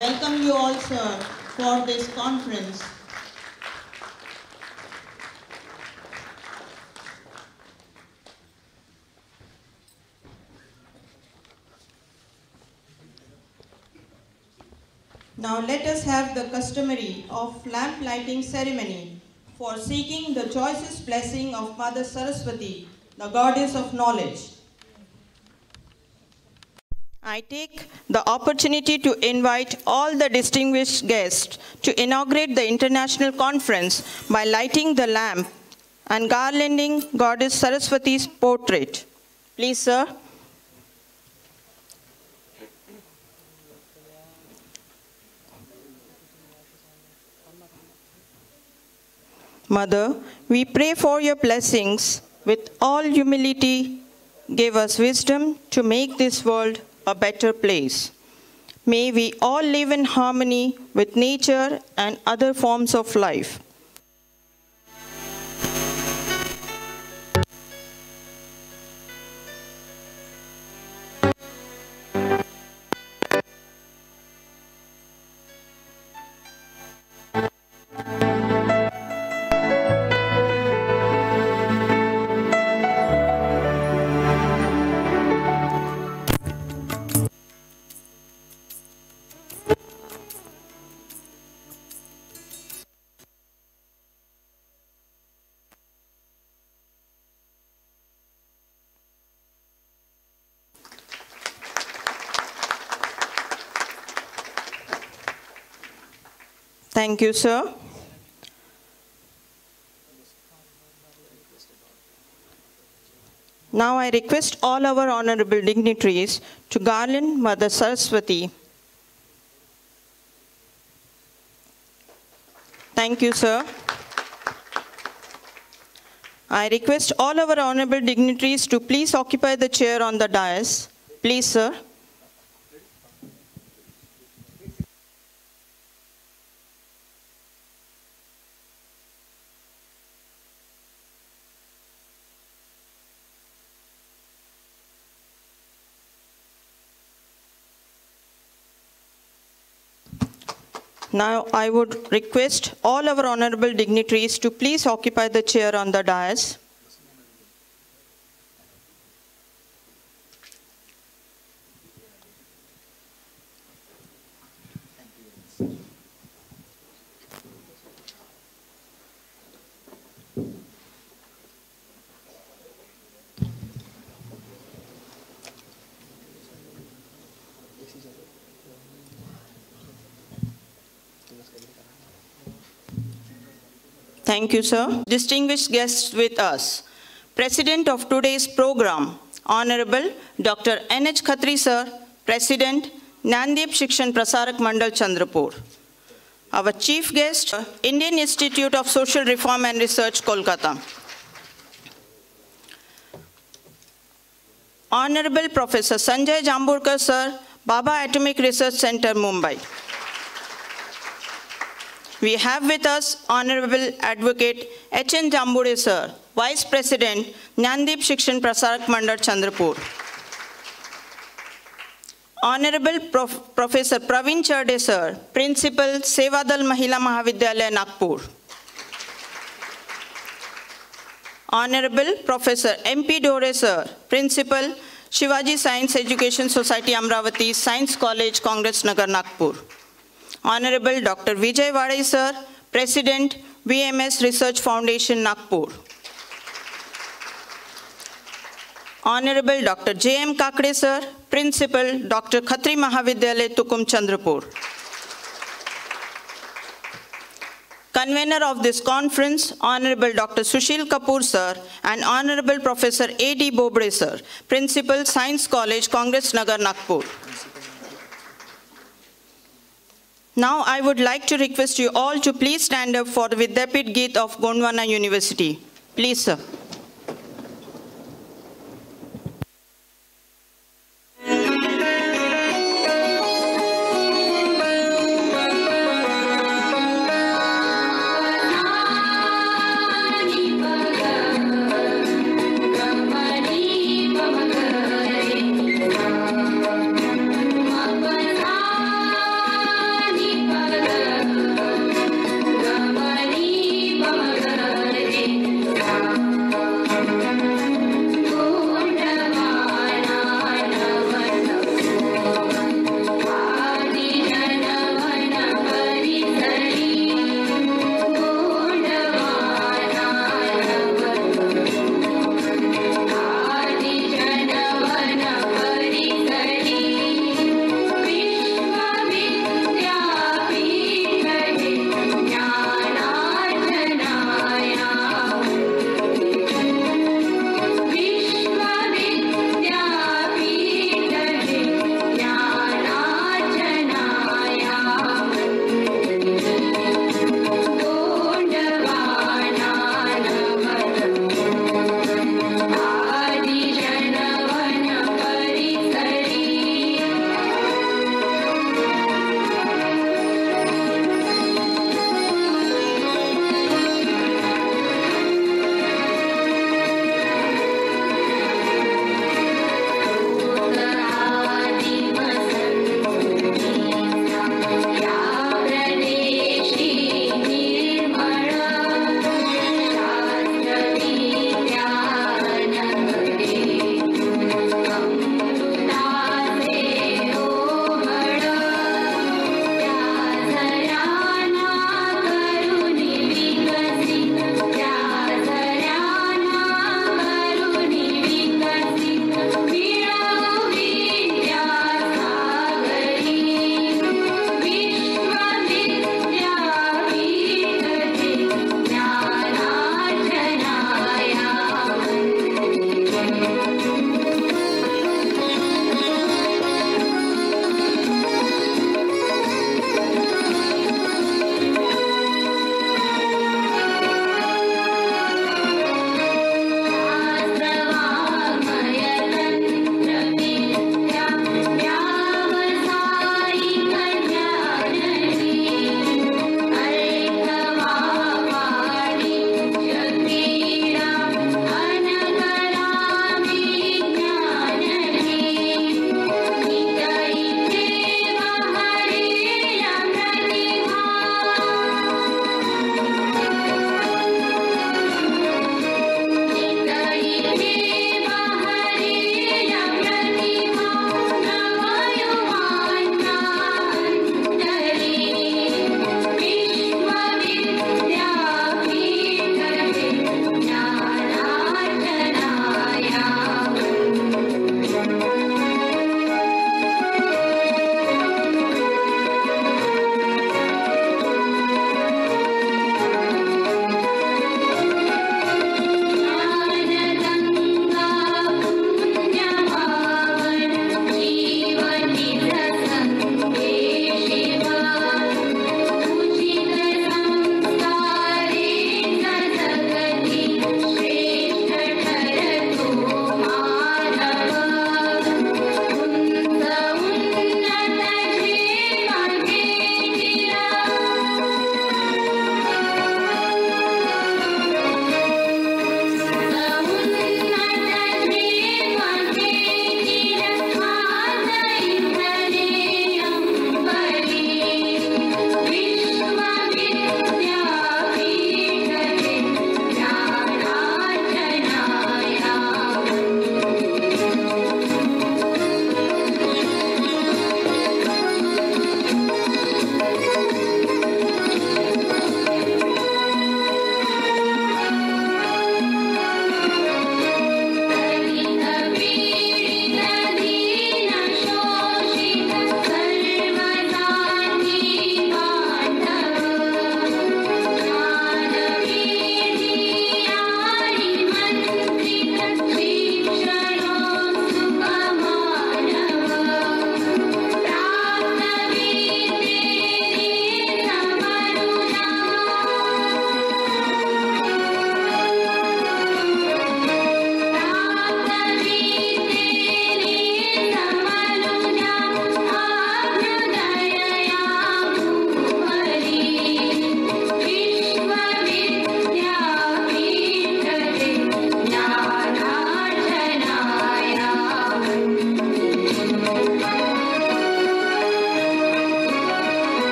Welcome you all, sir, for this conference. Now let us have the customary of lamp lighting ceremony for seeking the choicest blessing of Mother Saraswati, the goddess of knowledge. I take the opportunity to invite all the distinguished guests to inaugurate the international conference by lighting the lamp and garlanding Goddess Saraswati's portrait. Please, sir. Mother, we pray for your blessings. With all humility, give us wisdom to make this world a better place. May we all live in harmony with nature and other forms of life. Thank you, sir. Now I request all our honorable dignitaries to garland Mother Saraswati. Thank you, sir. I request all our honorable dignitaries to please occupy the chair on the dais. Please, sir. Now I would request all our honorable dignitaries to please occupy the chair on the dais. Thank you, sir. Distinguished guests with us. President of today's program, Honorable Dr. DR.KHATRI, sir, President, Nandip Shikshan Prasarak Mandal, Chandrapur. Our chief guest, Indian Institute of Social Reform and Research, Kolkata. Honorable Professor Sanjay Jamburkar, sir, Baba Atomic Research Center, Mumbai. We have with us Honorable Advocate H.N. Jambure, sir, Vice President, Nandip Shikshan Prasarak Mandal, Chandrapur. Honorable Professor Praveen Charde, sir, Principal, Sevadal Mahila Mahavidyalaya, Nagpur. Honorable Professor M.P. Dore, sir, Principal, Shivaji Science Education Society, Amravati, Science College, Congress Nagar, Nagpur. Honorable Dr. Vijay Vadai, sir, President, VMS Research Foundation, Nagpur. Honorable Dr. J.M. Kakade, sir, Principal, Dr. Khatri Mahavidyalaya, Tukum, Chandrapur. Convener of this conference, Honorable Dr. Sushil Kapoor, sir, and Honorable Professor A.D. Bobre, sir, Principal, Science College, Congress Nagar, Nagpur. Now I would like to request you all to please stand up for the Vidyapit Geet of Gondwana University. Please, sir.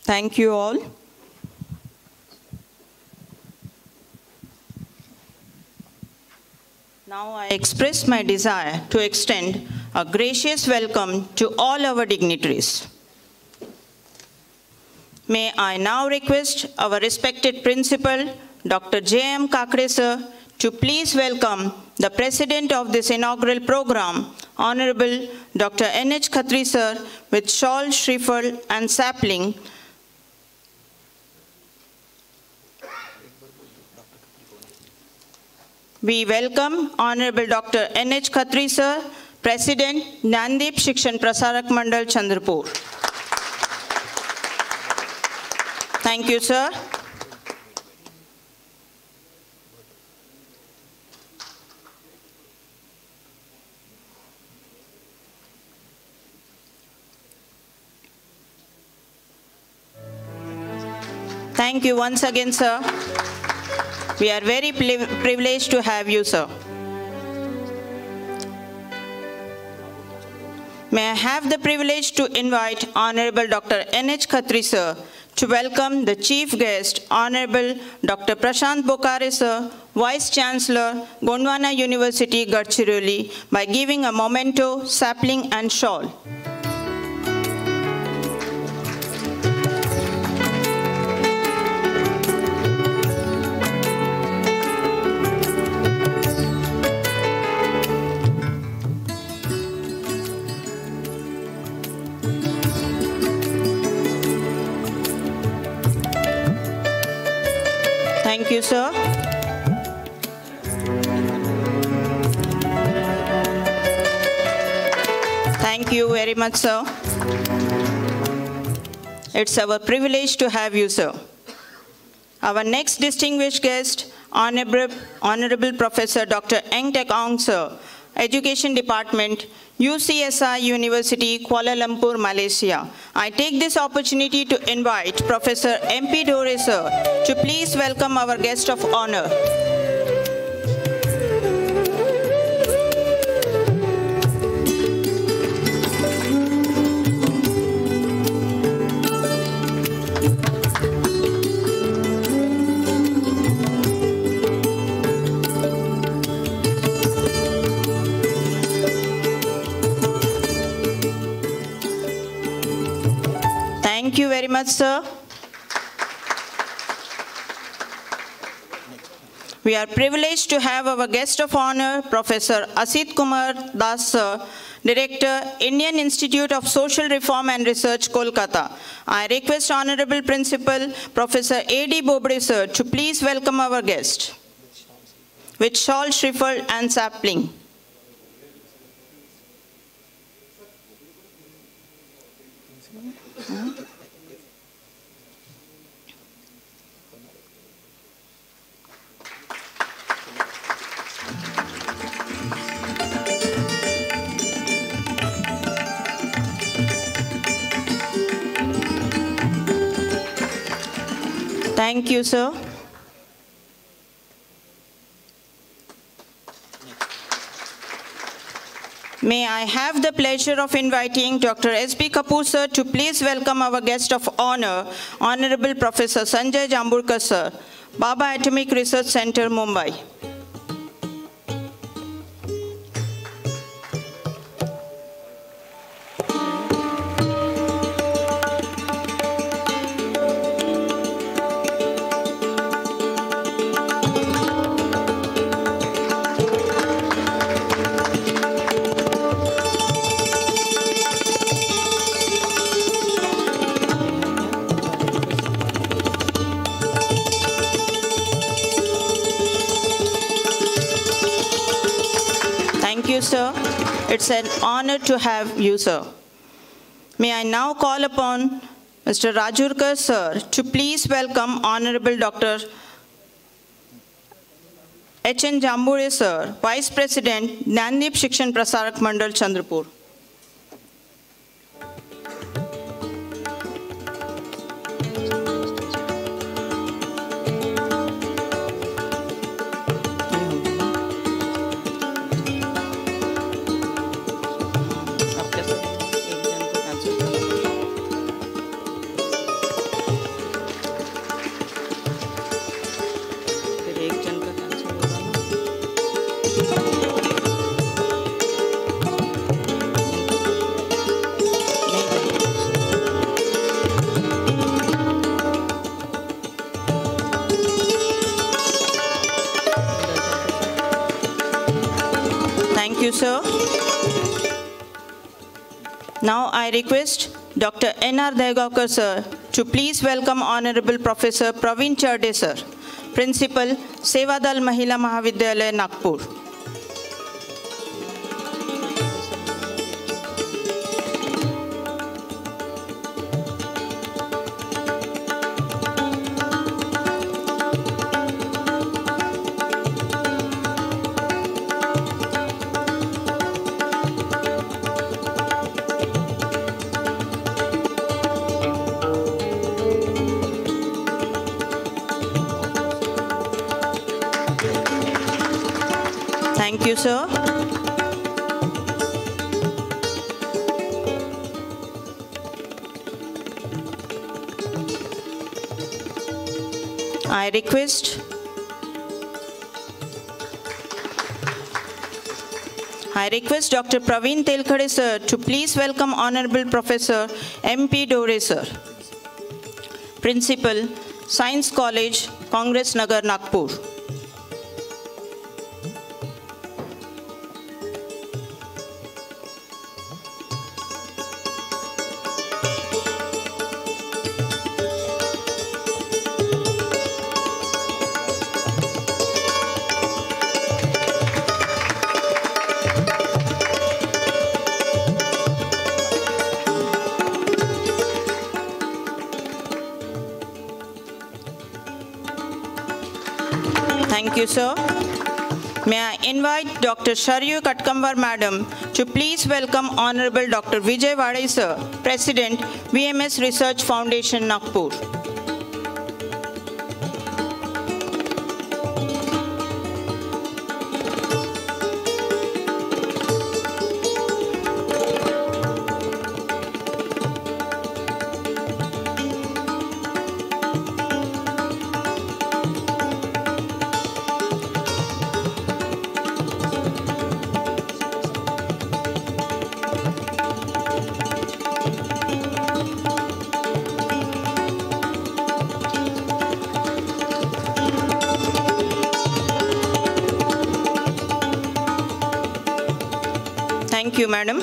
Thank you all. Now I express my desire to extend a gracious welcome to all our dignitaries. May I now request our respected principal, Dr. DR.KHATRI sir, to please welcome the president of this inaugural program, Honorable Dr. N.H. Khatri sir, with shawl, shriffle and sapling. We welcome Honorable Dr. N.H. Khatri sir, President, Jnandeep Shikshan Prasarak Mandal, Chandrapur. Thank you, sir. Thank you once again, sir. We are very privileged to have you, sir. May I have the privilege to invite Honorable Dr. N.H. Khatri sir to welcome the chief guest, Honorable Dr. Prashant Bokare sir, Vice Chancellor, Gondwana University, Gadchiroli, by giving a memento, sapling and shawl. Thank you, sir. Thank you very much, sir. It's our privilege to have you, sir. Our next distinguished guest, Honorable Professor Dr. Eng Tek Ong, sir, Education Department, UCSI University, Kuala Lumpur, Malaysia. I take this opportunity to invite Professor M.P. Dore, sir, to please welcome our guest of honor. Thank you very much, sir. We are privileged to have our guest of honor, Professor Icrtmr Das, sir, Director, Indian Institute of Social Reform and Research, Kolkata. I request Honorable Principal, Professor A.D. Bobde, sir, to please welcome our guest with shawl, shriffle and sapling. Thank you, sir. May I have the pleasure of inviting Dr. S.B. Kapoor, sir, to please welcome our guest of honor, Honorable Professor Sanjay Jamburkar, sir, Baba Atomic Research Center, Mumbai. Thank you, sir. It's an honor to have you, sir. May I now call upon Mr. Rajurkar, sir, to please welcome Honorable Dr. H.N. Jambure, sir, Vice President, Jnandeep Shikshan Prasarak Mandal, Chandrapur. sir. Now I request Dr. N.R. Dehgaonkar, sir, to please welcome Honorable Professor Praveen Charde, sir, Principal, Sevadal Mahila Mahavidyalaya, Nagpur. Thank you, sir. I request Dr. Praveen Telkhade, sir, to please welcome Honorable Professor M.P. Dore, sir, Principal, Science College, Congress Nagar, Nagpur. Thank you, sir. May I invite Dr. Sharyu Katkambar, madam, to please welcome Honorable Dr. Vijay Vadai, sir, President, VMS Research Foundation, Nagpur. Thank you, madam.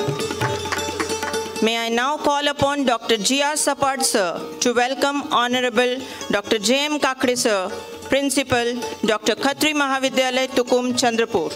May I now call upon Dr. G.R. Sapad, sir, to welcome Honorable Dr. J.M. Kakre, sir, Principal, DR.KHATRI Mahavidyalaya, Tukum, Chandrapur.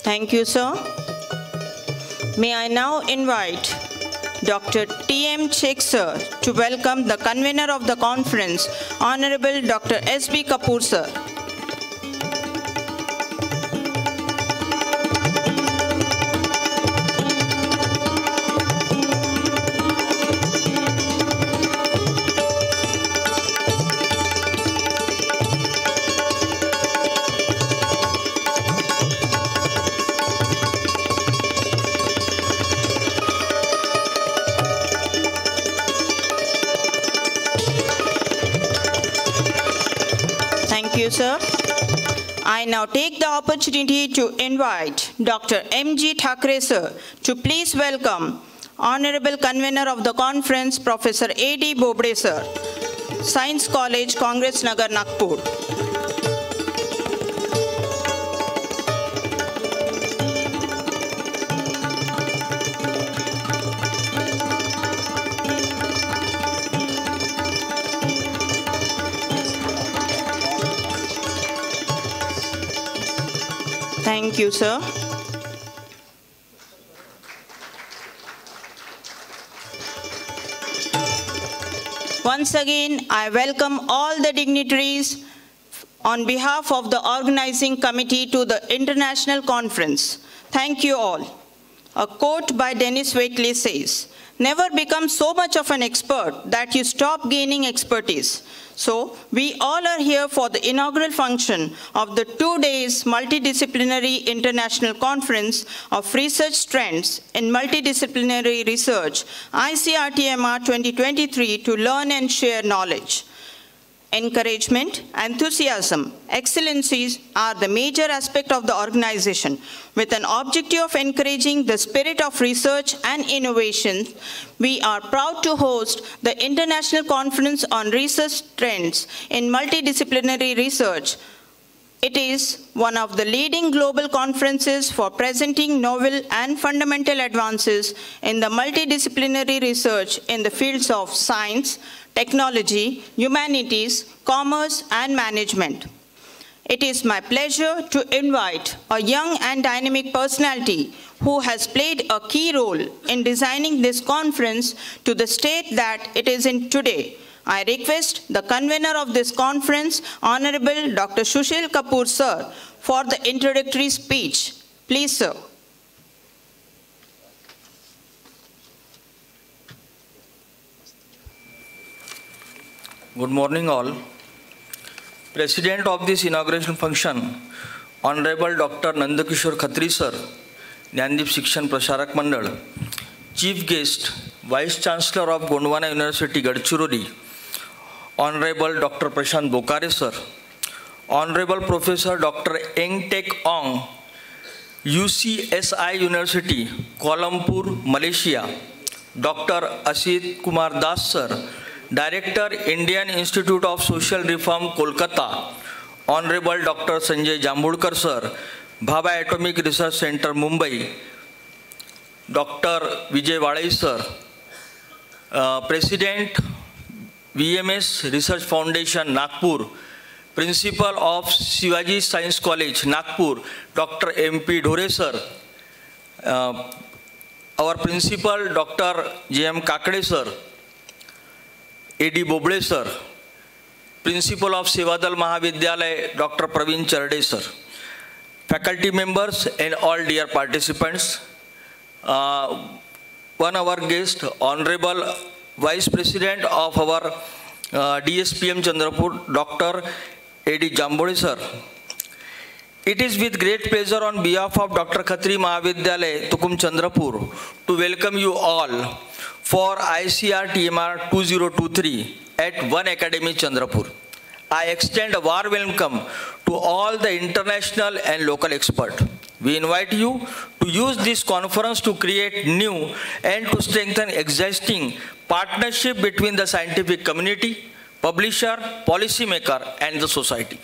Thank you, sir. May I now invite Dr. T.M. Sheikh, sir, to welcome the convener of the conference, Honorable Dr. S.B. Kapoor, sir. Thank you, sir. I now take the opportunity to invite Dr. M.G. Thakre, sir, to please welcome Honorable Convener of the Conference, Professor A.D. Bobde, sir, Science College, Congress Nagar, Nagpur. Thank you, sir. Once again, I welcome all the dignitaries on behalf of the organizing committee to the International Conference. Thank you all. A quote by Dennis Waitley says, "Never become so much of an expert that you stop gaining expertise." So, we all are here for the inaugural function of the 2 days multidisciplinary international conference of research trends in multidisciplinary research, Icrtmr 2023, to learn and share knowledge. Encouragement, enthusiasm, excellencies are the major aspect of the organization. With an objective of encouraging the spirit of research and innovation, we are proud to host the International Conference on Research Trends in Multidisciplinary Research. It is one of the leading global conferences for presenting novel and fundamental advances in the multidisciplinary research in the fields of science, technology, humanities, commerce, and management. It is my pleasure to invite a young and dynamic personality who has played a key role in designing this conference to the state that it is in today. I request the convener of this conference, Honorable Dr. Sushil Kapoor, sir, for the introductory speech. Please, sir. Good morning, all. President of this inauguration function, Honorable Dr. DR.KHATRI sir, Gyandeep शिक्षण प्रसारक मंडल, Chief Guest, Vice Chancellor of Gondwana University, Gadchiroli, Honorable Dr. Prashant Bokare sir, Honorable Professor Dr. Eng Tek Ong, UCSI University, Kuala Lumpur, Malaysia, Dr. Asit Kumar Das sir, Director, Indian Institute of Social Reform, Kolkata, Honorable Dr. Sanjay Jambudkar sir, Bhabha Atomic Research Center, Mumbai, Dr. Vijay Vadai sir, President, VMS Research Foundation, Nagpur, Principal of Shivaji Science College, Nagpur, Dr. MP Dhore sir, our Principal, Dr. J.M. Kakade sir, A.D. Boble sir, Principal of Sevadal Mahavidyalaya, Dr. Praveen Charde sir, faculty members and all dear participants, one our guest, Honorable Vice President of our DSPM Chandrapur, Dr. A.D. Jambode sir. It is with great pleasure on behalf of Dr. Khatri Mahavidyalaya, Tukum, Chandrapur, to welcome you all for Icrtmr 2023 at One Academy, Chandrapur. I extend a warm welcome to all the international and local experts. We invite you to use this conference to create new and to strengthen existing partnership between the scientific community, publisher, policymaker, and the society.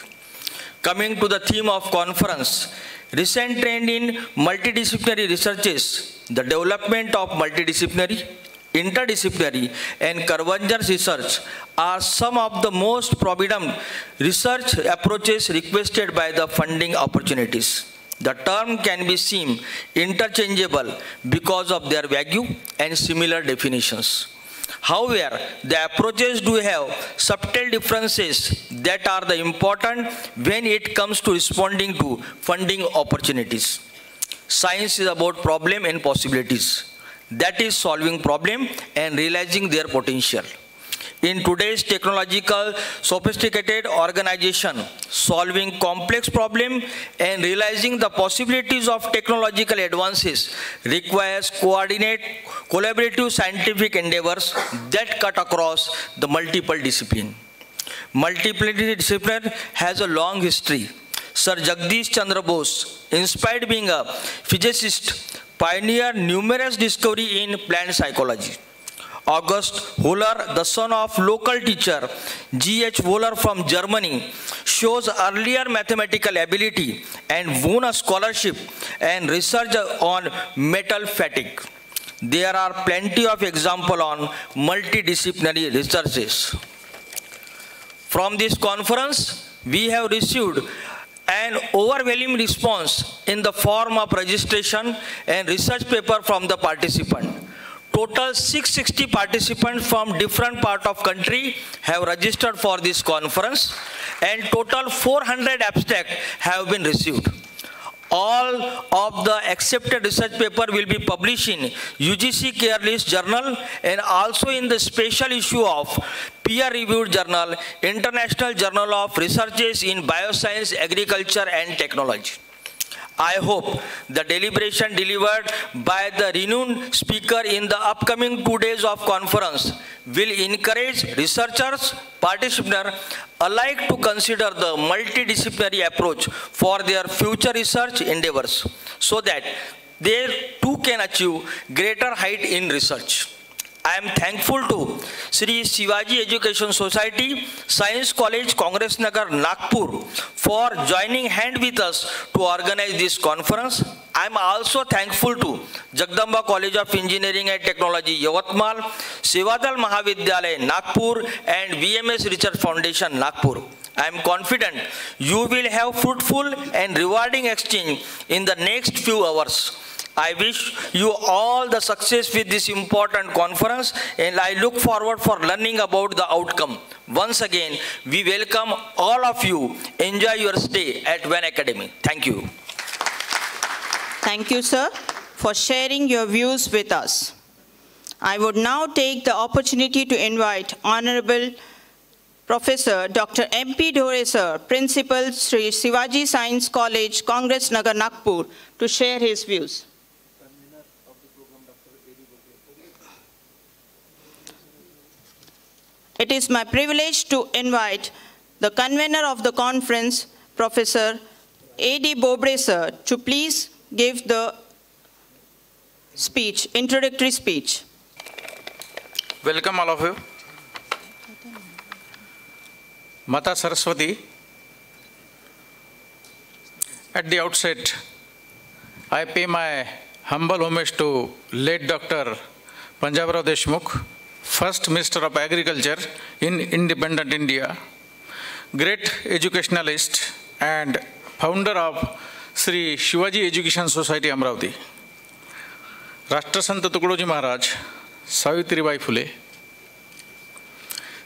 Coming to the theme of conference, recent trend in multidisciplinary researches, the development of multidisciplinary, interdisciplinary, and convergence research are some of the most prominent research approaches requested by the funding opportunities. The term can be seen interchangeable because of their value and similar definitions. However, the approaches do have subtle differences that are the important when it comes to responding to funding opportunities. Science is about problem and possibilities. That is solving problem and realizing their potential. In today's technological sophisticated organization, solving complex problem and realizing the possibilities of technological advances requires collaborative scientific endeavors that cut across the multiple disciplines. Multidisciplinary discipline has a long history. Sir Jagdish Chandra Bose, inspired being a physicist, pioneered numerous discoveries in plant psychology. August Wöhler, the son of local teacher G.H. Wöhler from Germany, shows earlier mathematical ability and won a scholarship and research on metal fatigue. There are plenty of examples on multidisciplinary researches. From this conference, we have received an overwhelming response in the form of registration and research paper from the participant. Total 660 participants from different parts of country have registered for this conference, and total 400 abstracts have been received. All of the accepted research paper will be published in UGC Care List Journal and also in the special issue of peer-reviewed journal, International Journal of Researches in Bioscience, Agriculture and Technology. I hope the deliberation delivered by the renowned speaker in the upcoming 2 days of conference will encourage researchers, participants alike to consider the multidisciplinary approach for their future research endeavors so that they too can achieve greater height in research. I am thankful to Sri Shivaji Education Society, Science College, Congress Nagar, Nagpur for joining hand with us to organize this conference. I am also thankful to Jagdamba College of Engineering and Technology, Yavatmal, Sevadal Mahavidyalaya, Nagpur and VMS Research Foundation, Nagpur. I am confident you will have fruitful and rewarding exchange in the next few hours. I wish you all the success with this important conference and I look forward for learning about the outcome. Once again, we welcome all of you. Enjoy your stay at One Academy. Thank you. Thank you, sir, for sharing your views with us. I would now take the opportunity to invite Honorable Professor Dr. M.P. Dhore, sir, Principal, Sri Shivaji Science College, Congress Nagar, Nagpur, to share his views. It is my privilege to invite the convener of the conference, Professor A.D. Bobre, sir, to please give the speech, introductory speech. Welcome all of you. Mata Saraswati, at the outset, I pay my humble homage to late Dr. Panjabrao Deshmukh, First Minister of Agriculture in independent India, great educationalist and founder of Sri Shivaji Education Society, Amravati, Rashtrasant Tukadoji Maharaj, Savitribai Phule,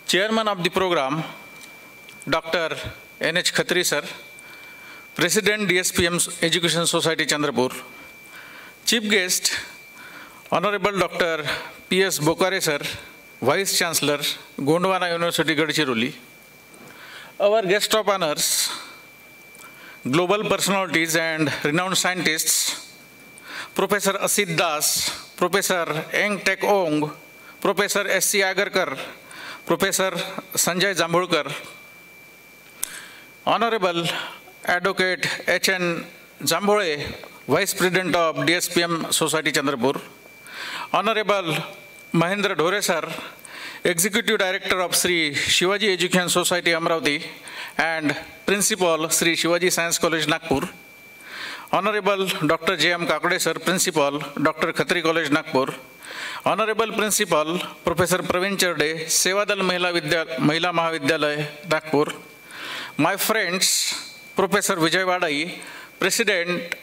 Chairman of the program, Dr. N.H.KHATRI, sir, President DSPM Education Society, Chandrapur, Chief Guest, Honorable Dr. P.S. Bokare, sir, Vice Chancellor, Gondwana University, Gadchiroli, our guest of honors, global personalities and renowned scientists, Professor Asit Das, Professor Eng Tek Ong, Professor S.C. Agarkar, Professor Sanjay Jambulkar, Honorable Advocate H.N. Jambole, Vice President of DSPM Society, Chandrapur, Honorable Mahendra Dhore, sir, Executive Director of Sri Shivaji Education Society, Amravati, and Principal, Sri Shivaji Science College, Nagpur, Honorable Dr. J.M. Kakade, sir, Principal, Dr. Khatri College, Nagpur, Honorable Principal, Professor Praveen Charde, Sevadal Mahila Mahavidyalaya, Nagpur, my friends, Professor Vijay Vadai, President,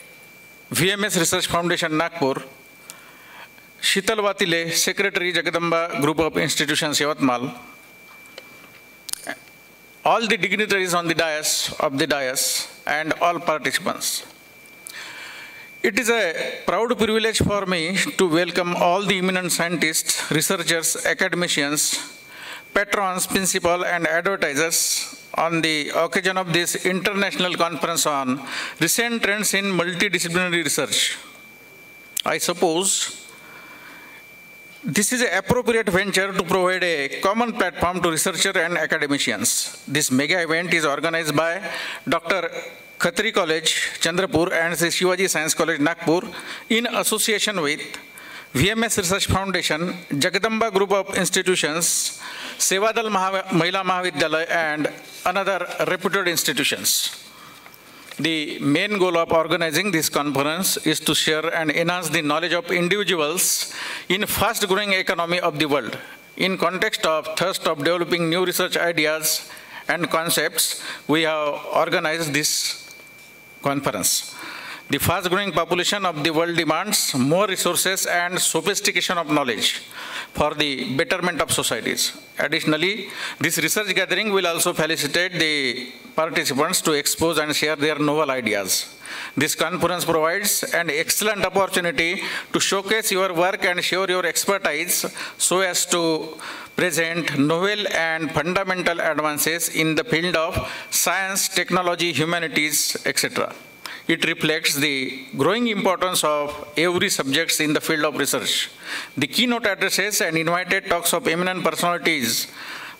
VMS Research Foundation, Nagpur, Shital Vatile, Secretary, Jagadamba Group of Institutions, Yavatmal, all the dignitaries on the dais, and all participants. It is a proud privilege for me to welcome all the eminent scientists, researchers, academicians, patrons, principals, and advertisers on the occasion of this international conference on recent trends in multidisciplinary research. I suppose this is an appropriate venture to provide a common platform to researchers and academicians. This mega event is organized by Dr. Khatri College, Chandrapur, and Shivaji Science College, Nagpur, in association with VMS Research Foundation, Jagadamba Group of Institutions, Sevadal Mahila Mahavidyalaya, and another reputed institutions. The main goal of organizing this conference is to share and enhance the knowledge of individuals in fast-growing economy of the world. In context of thirst of developing new research ideas and concepts, we have organized this conference. The fast-growing population of the world demands more resources and sophistication of knowledge for the betterment of societies. Additionally, this research gathering will also facilitate the participants to expose and share their novel ideas. This conference provides an excellent opportunity to showcase your work and share your expertise so as to present novel and fundamental advances in the field of science, technology, humanities, etc. It reflects the growing importance of every subject in the field of research. The keynote addresses and invited talks of eminent personalities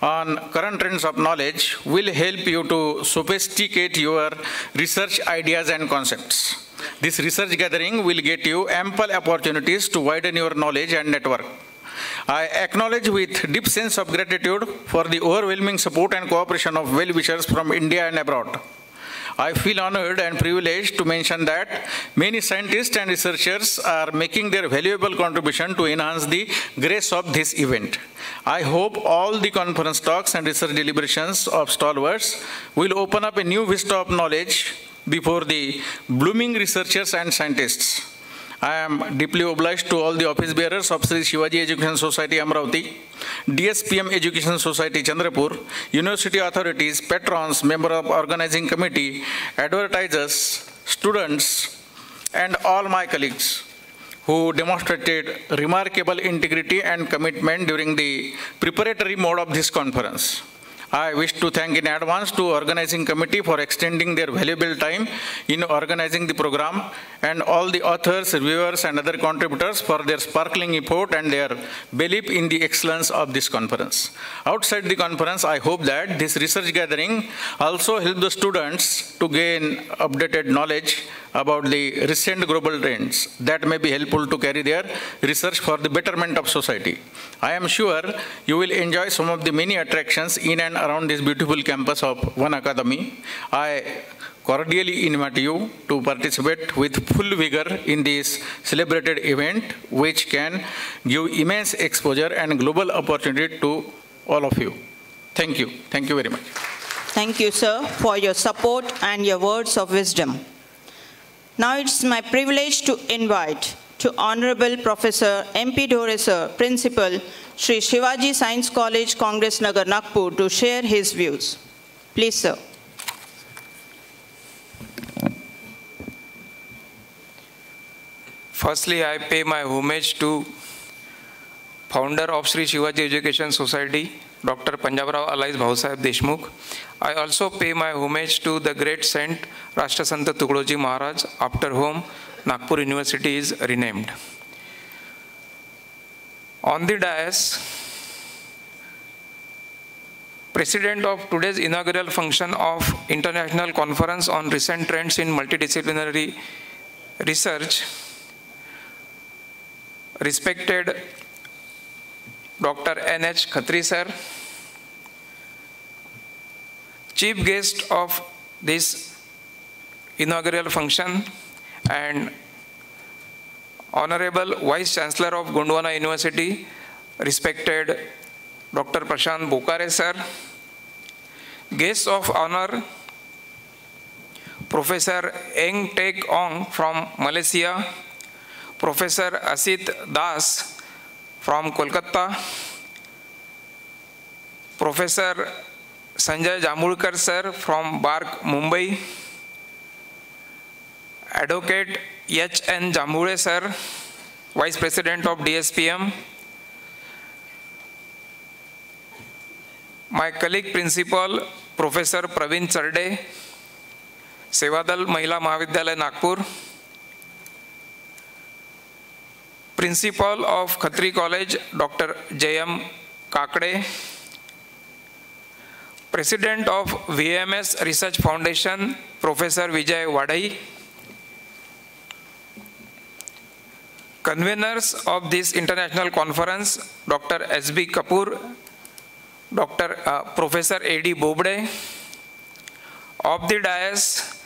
on current trends of knowledge will help you to sophisticate your research ideas and concepts. This research gathering will get you ample opportunities to widen your knowledge and network. I acknowledge with deep sense of gratitude for the overwhelming support and cooperation of well-wishers from India and abroad. I feel honored and privileged to mention that many scientists and researchers are making their valuable contribution to enhance the grace of this event. I hope all the conference talks and research deliberations of stalwarts will open up a new vista of knowledge before the blooming researchers and scientists. I am deeply obliged to all the office bearers of Sri Shivaji Education Society Amravati, DSPM Education Society Chandrapur, university authorities, patrons, member of organizing committee, advertisers, students, and all my colleagues who demonstrated remarkable integrity and commitment during the preparatory mode of this conference. I wish to thank in advance to organizing committee for extending their valuable time in organizing the program, and all the authors, reviewers, and other contributors for their sparkling effort and their belief in the excellence of this conference. Outside the conference, I hope that this research gathering also help the students to gain updated knowledge about the recent global trends that may be helpful to carry their research for the betterment of society. I am sure you will enjoy some of the many attractions in and around this beautiful campus of One Academy. I cordially invite you to participate with full vigor in this celebrated event, which can give immense exposure and global opportunity to all of you. Thank you. Thank you very much. Thank you, sir, for your support and your words of wisdom. Now it's my privilege to invite to Honorable Professor M.P. Dhore, sir, Principal, Sri Shivaji Science College, Congress Nagar, Nagpur, to share his views. Please, sir. Firstly, I pay my homage to founder of Sri Shivaji Education Society, Dr. Panjabrao Alais Bhausaheb Deshmukh. I also pay my homage to the great Saint Rashtrasant Tukadoji Maharaj, after whom Nagpur University is renamed. On the dais, President of today's inaugural function of International Conference on Recent Trends in Multidisciplinary Research, respected Dr. N.H.KHATRI, sir, chief guest of this inaugural function, and Honorable Vice Chancellor of Gondwana University, respected Dr. Prashant Bokare, sir, guests of honor, Professor Eng Tek Ong from Malaysia, Professor Asit Das from Kolkata, Professor Sanjay Jambulkar, sir, from BARC, Mumbai, Advocate H.N. Jambule, sir, Vice President of DSPM, my colleague Principal, Professor Praveen Charde, Sevadal Mahila Mahavidyalaya, Nagpur, Principal of Khatri College, Dr. DR.KHATRI, President of VMS Research Foundation, Professor Vijay Wadai, conveners of this international conference, Dr. S.B. Kapoor, Professor A.D. Bobde, of the dais,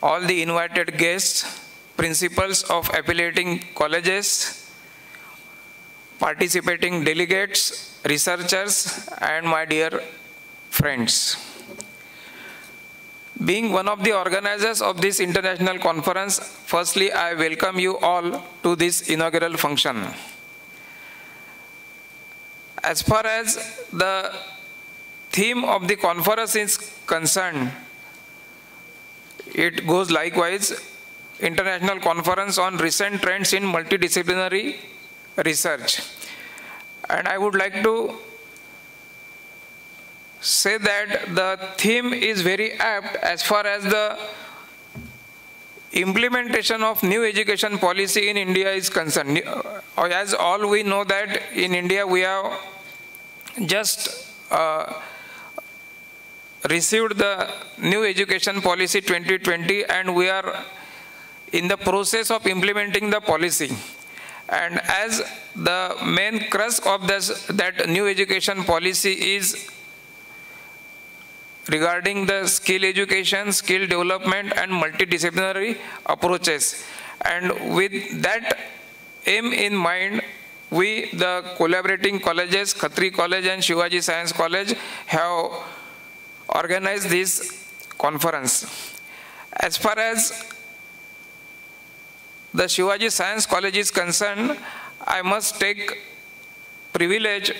all the invited guests, principals of affiliating colleges, participating delegates, researchers, and my dear friends. Being one of the organizers of this international conference, firstly, I welcome you all to this inaugural function. As far as the theme of the conference is concerned, it goes likewise, International Conference on Recent Trends in Multidisciplinary Research. And I would like to say that the theme is very apt as far as the implementation of new education policy in India is concerned. As all we know that in India we have just received the new education policy 2020 and we are in the process of implementing the policy. And as the main crux of that new education policy is regarding the skill education, skill development and multidisciplinary approaches. And with that aim in mind, we, the collaborating colleges, Khatri College and Shivaji Science College, have organized this conference. As far as the Shivaji Science College is concerned, I must take privilege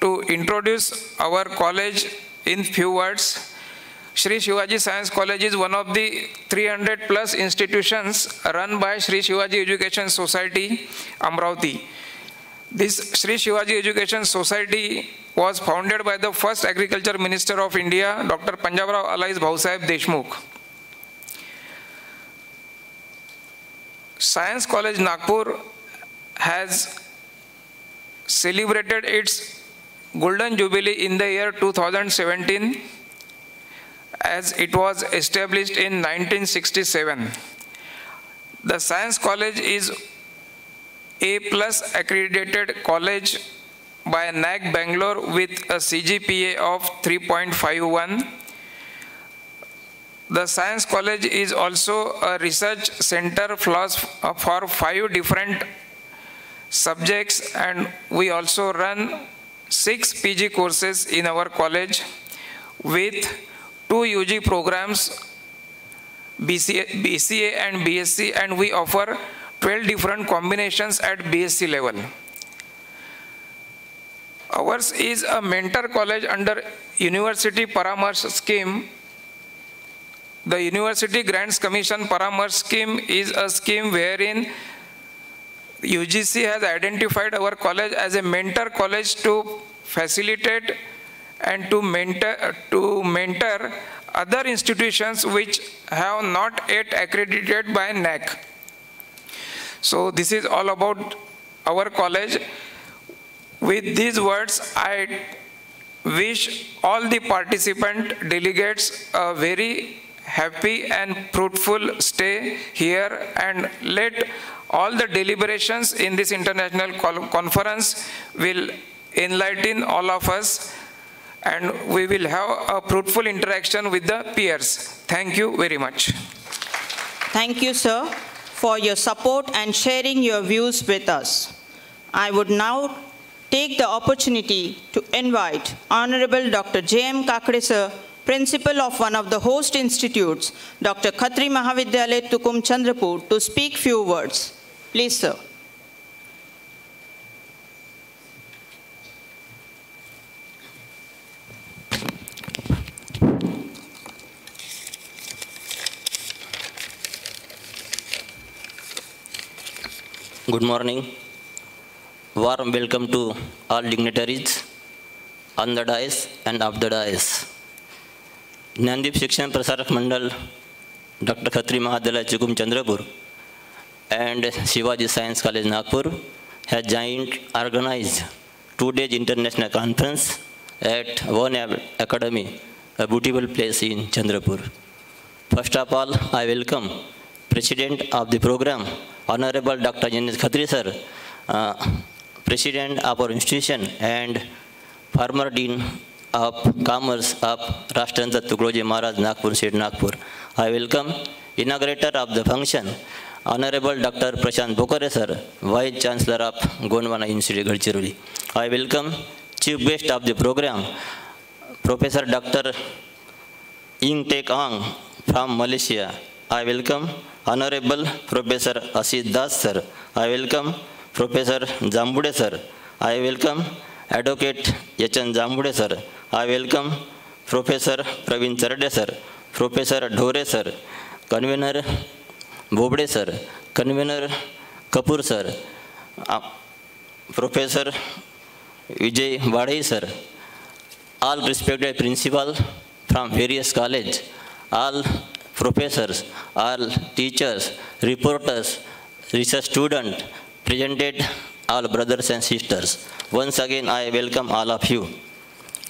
to introduce our college in few words. Shri Shivaji Science College is one of the 300 plus institutions run by Shri Shivaji Education Society, Amravati. This Shri Shivaji Education Society was founded by the first Agriculture Minister of India, Dr. Panjabrao Alais Bhausaheb Deshmukh. Science College Nagpur has celebrated its Golden Jubilee in the year 2017 as it was established in 1967. The Science College is A+ accredited college by NAC Bangalore with a CGPA of 3.51. The Science College is also a research center for 5 different subjects, and we also run 6 PG courses in our college with 2 UG programs, BCA and BSc, and we offer 12 different combinations at BSc level. Ours is a mentor college under University Paramarsh scheme. The University Grants Commission Paramarsh scheme is a scheme wherein UGC has identified our college as a mentor college to facilitate and to mentor other institutions which have not yet accredited by NAC. So this is all about our college. With these words, I wish all the participant delegates a very happy and fruitful stay here, and let all the deliberations in this international conference will enlighten all of us, and we will have a fruitful interaction with the peers. Thank you very much. Thank you, sir, for your support and sharing your views with us. I would now take the opportunity to invite Honorable Dr. DR.KHATRI, sir, Principal of one of the host institutes, Dr. Khatri Mahavidyalaya, Tukum, Chandrapur, to speak few words. Please, sir. Good morning. Warm welcome to all dignitaries on the dais and off the dais. Nandip Shikshan Prasarak Mandal, Dr. Khatri Mahavidyalaya Tukum Chandrapur and Shivaji Science College Nagpur has joined organized 2 days international conference at One Academy, a beautiful place in Chandrapur. First of all, I welcome President of the program, Honorable Dr. DR.KHATRI, sir, President of our institution and former Dean of Commerce of Rashtrandra Tukolji Maharaj, Nagpur State, Nagpur. I welcome inaugurator of the function, Honorable Dr. Prashant Bokare, sir, Vice Chancellor of Gondwana Institute, Gadchiroli. I welcome Chief Guest of the program, Professor Dr. Ing Tek Ang from Malaysia. I welcome Honorable Professor Asit Das sir. I welcome Professor Jambude sir. I welcome Advocate Yachan Jambude sir. I welcome Professor Praveen Charade sir. Professor Dhore sir. Convener Bobde sir. Convener Kapoor sir. Professor Vijay Vadai sir. All respected principal from various college, all professors, all teachers, reporters, research students, presented, all brothers and sisters. Once again, I welcome all of you.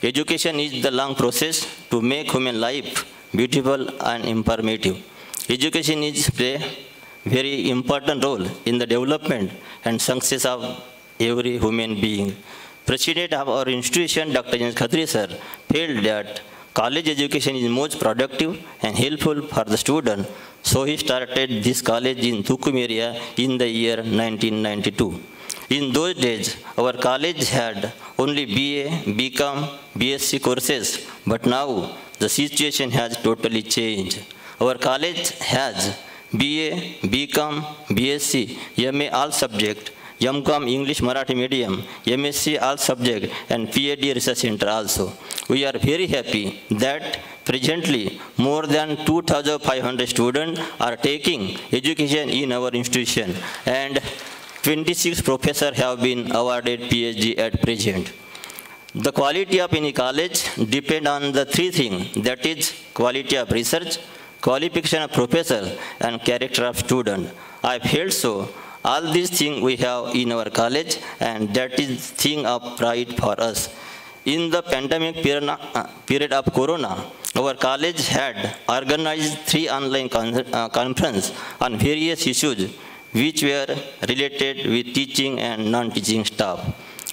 Education is the long process to make human life beautiful and informative. Education is play very important role in the development and success of every human being. President of our institution, Dr. DR.KHATRI sir, felt that college education is most productive and helpful for the student, so he started this college in Tukum area in the year 1992. In those days, our college had only BA, BCom, BSc courses, but now the situation has totally changed. Our college has BA, BCom, BSc, MA all subject, MCom English Marathi medium, MSc all subject, and PhD research center also. We are very happy that presently more than 2,500 students are taking education in our institution, and 26 professors have been awarded PhD at present. The quality of any college depends on the three things, that is quality of research, qualification of professor, and character of student. I felt so. All these things we have in our college, and that is thing of pride for us. In the pandemic period of Corona, our college had organized 3 online conferences on various issues which were related with teaching and non-teaching staff.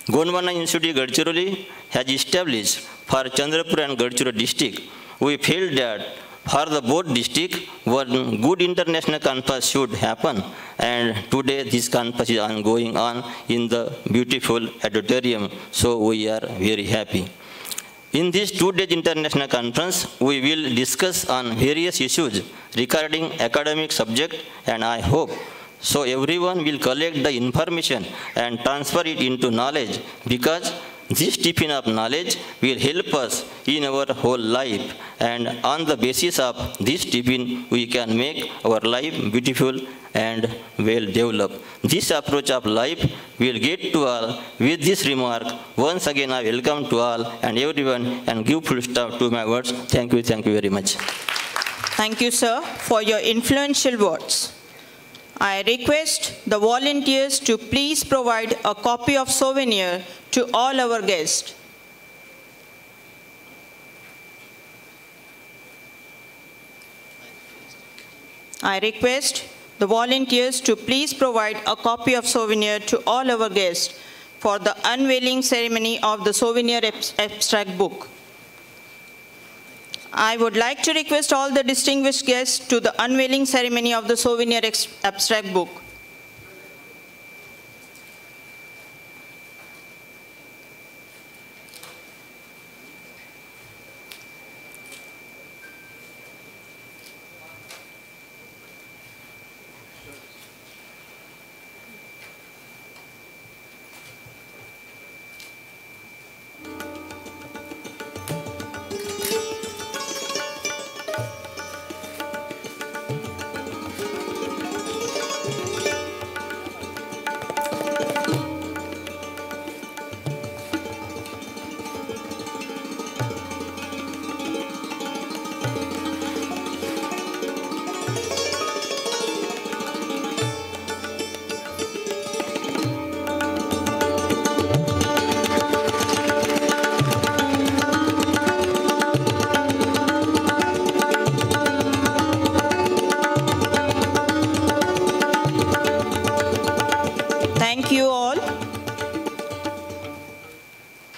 Gondwana Institute Gadchiroli has established for Chandrapur and Gadchiroli district. We felt that for the both district, one good international conference should happen, and today this conference is going on in the beautiful auditorium, so we are very happy. In this 2-day international conference, we will discuss on various issues regarding academic subject, and I hope so everyone will collect the information and transfer it into knowledge, because this tiffin of knowledge will help us in our whole life, and on the basis of this tiffin, we can make our life beautiful and well developed. This approach of life will get to all. With this remark, once again I welcome to all and everyone and give full stop to my words. Thank you very much. Thank you, sir, for your influential words. I request the volunteers to please provide a copy of souvenir to all our guests. I request the volunteers to please provide a copy of souvenir to all our guests for the unveiling ceremony of the souvenir abstract book. I would like to request all the distinguished guests to the unveiling ceremony of the souvenir abstract book.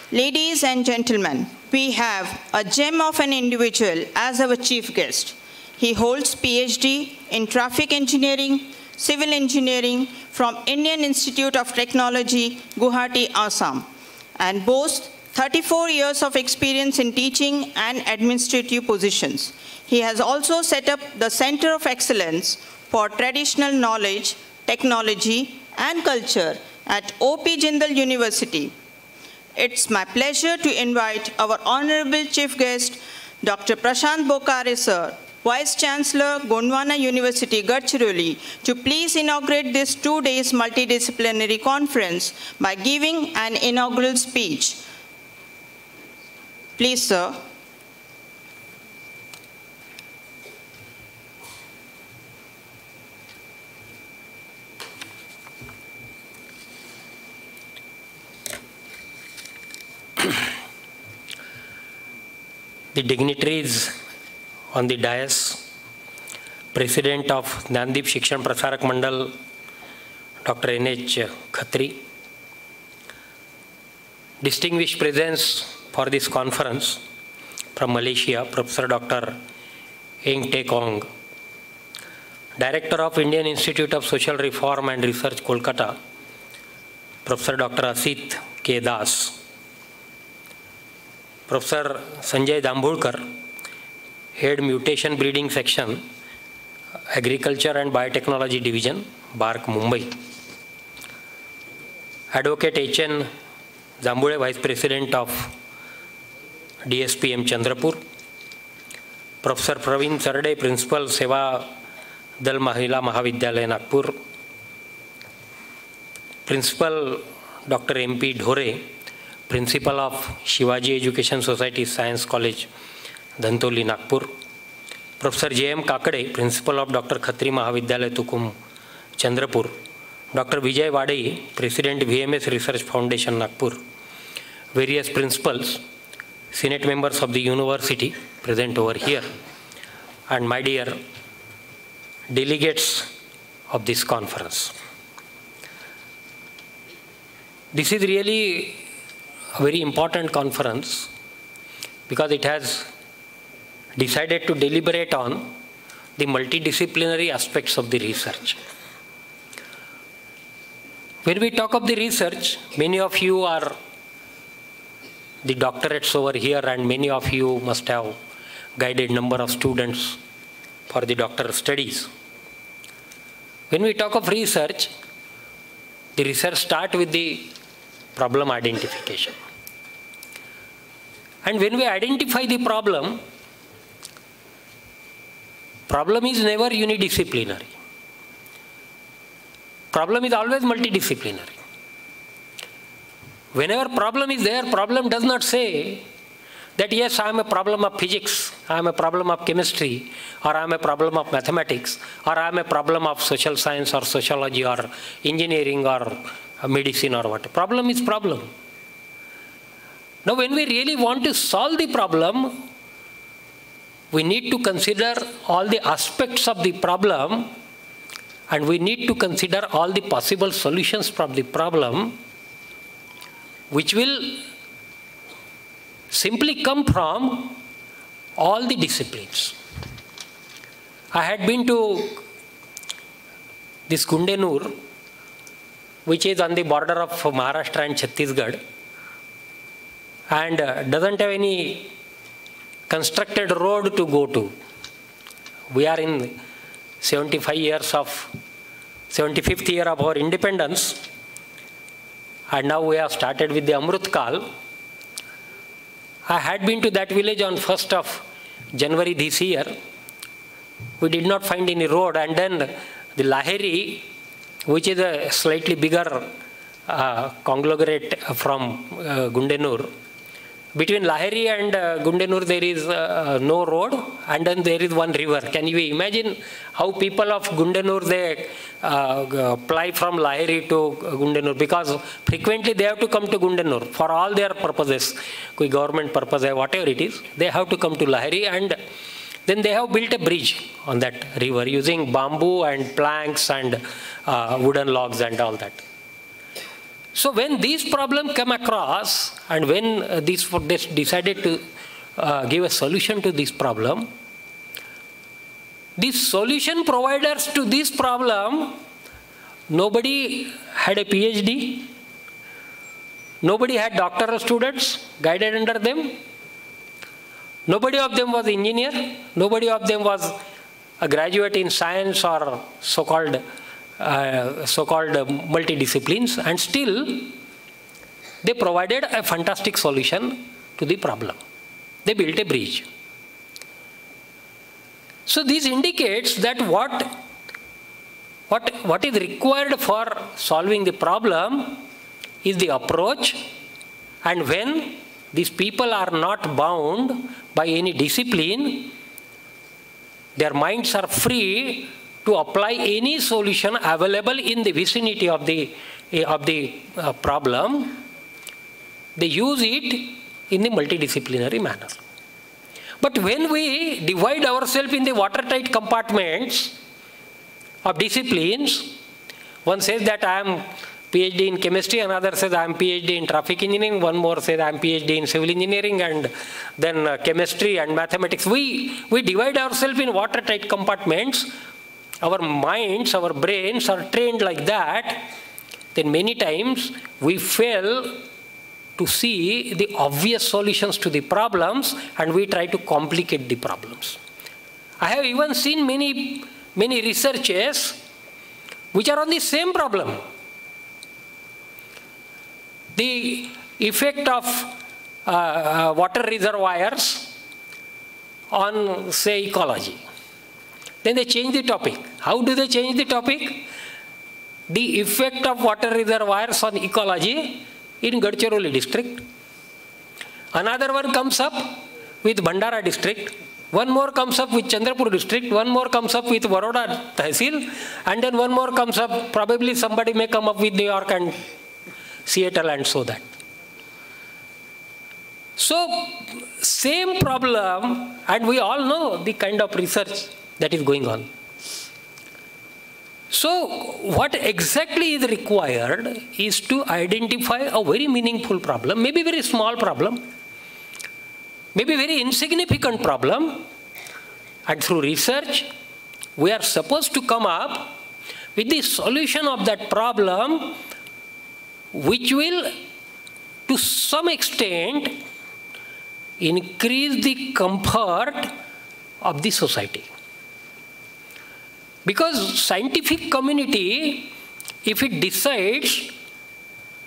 Ladies and gentlemen, we have a gem of an individual as our chief guest. He holds PhD in traffic engineering, civil engineering from Indian Institute of Technology, Guwahati, Assam, and boasts 34 years of experience in teaching and administrative positions. He has also set up the Center of Excellence for Traditional Knowledge, Technology and Culture at O.P. Jindal University. It's my pleasure to invite our Honorable Chief Guest, Dr. Prashant Bokare Sir, Vice Chancellor, Gondwana University, Gadchiroli, to please inaugurate this 2 days multidisciplinary conference by giving an inaugural speech. Please, sir. The dignitaries on the dais, President of Jnandip Shikshan Prasarak Mandal, Dr. N.H.KHATRI, distinguished presence for this conference from Malaysia, Professor Dr. Eng Teck Ong, Director of Indian Institute of Social Reform and Research, Kolkata, Professor Dr. Asit K. Das, Professor Sanjay Dambulkar, Head Mutation Breeding Section, Agriculture and Biotechnology Division, BARC, Mumbai. Advocate H.N. Zambule, Vice President of DSPM Chandrapur. Professor Praveen Sarde, Principal, Seva Dal Mahila Mahavidyalaya, Nagpur. Principal Dr. M.P. Dhore, Principal of Shivaji Education Society Science College, Dhantoli, Nagpur. Professor J.M. Kakade, Principal of Dr. Khatri Mahavidyalaya, Tukum, Chandrapur. Dr. Vijay Vadai, President, VMS Research Foundation, Nagpur. Various principals, Senate members of the university present over here, and my dear delegates of this conference. This is really a very important conference because it has decided to deliberate on the multidisciplinary aspects of the research. When we talk of the research, many of you are the doctorates over here and many of you must have guided number of students for the doctoral studies. When we talk of research, the research starts with the problem identification. And when we identify the problem is never unidisciplinary. Problem is always multidisciplinary. Whenever problem is there, problem does not say that yes, I am a problem of physics, I am a problem of chemistry, or I am a problem of mathematics, or I am a problem of social science or sociology or engineering or medicine or what. Problem is problem. Now when we really want to solve the problem, we need to consider all the aspects of the problem and we need to consider all the possible solutions from the problem, which will simply come from all the disciplines. I had been to this Gundenur, which is on the border of Maharashtra and Chhattisgarh, and doesn't have any constructed road to go to. We are in 75th year of our independence, and now we have started with the Amrut Kal. I had been to that village on 1st of January this year. We did not find any road, and then the Lahiri, which is a slightly bigger conglomerate from Gundenur. Between Lahiri and Gundenur there is no road, and then there is one river. Can you imagine how people of Gundenur, they ply from Lahiri to Gundenur, because frequently they have to come to Gundenur for all their purposes, government purpose, whatever it is, they have to come to Lahiri, and then they have built a bridge on that river using bamboo and planks and wooden logs and all that. So when these problems come across, and when they decided to give a solution to this problem, the solution providers to this problem, nobody had a PhD, Nobody had doctoral students guided under them. Nobody of them was engineer. Nobody of them was a graduate in science or so-called multidisciplines, and still they provided a fantastic solution to the problem. They built a bridge. So this indicates that what is required for solving the problem is the approach, and when these people are not bound by any discipline, their minds are free to apply any solution available in the vicinity of the problem. They use it in the multidisciplinary manner. But when we divide ourselves in the watertight compartments of disciplines, one says that I am PhD in chemistry, another says I am PhD in traffic engineering, one more says I am PhD in civil engineering, and then chemistry and mathematics. We divide ourselves in watertight compartments. Our minds, our brains are trained like that. Then many times we fail to see the obvious solutions to the problems, and we try to complicate the problems. I have even seen many researches which are on the same problem. The effect of water reservoirs on, say, ecology. Then they change the topic. How do they change the topic? The effect of water reservoirs on ecology in Gadchiroli district. Another one comes up with Bhandara district. One more comes up with Chandrapur district. One more comes up with Baroda Tehsil. And then one more comes up, probably somebody may come up with New York and Seattle and so that. So, same problem, and we all know the kind of research that is going on. So, what exactly is required is to identify a very meaningful problem, maybe very small problem, maybe very insignificant problem, and through research, we are supposed to come up with the solution of that problem, which will, to some extent, increase the comfort of the society. Because scientific community, if it decides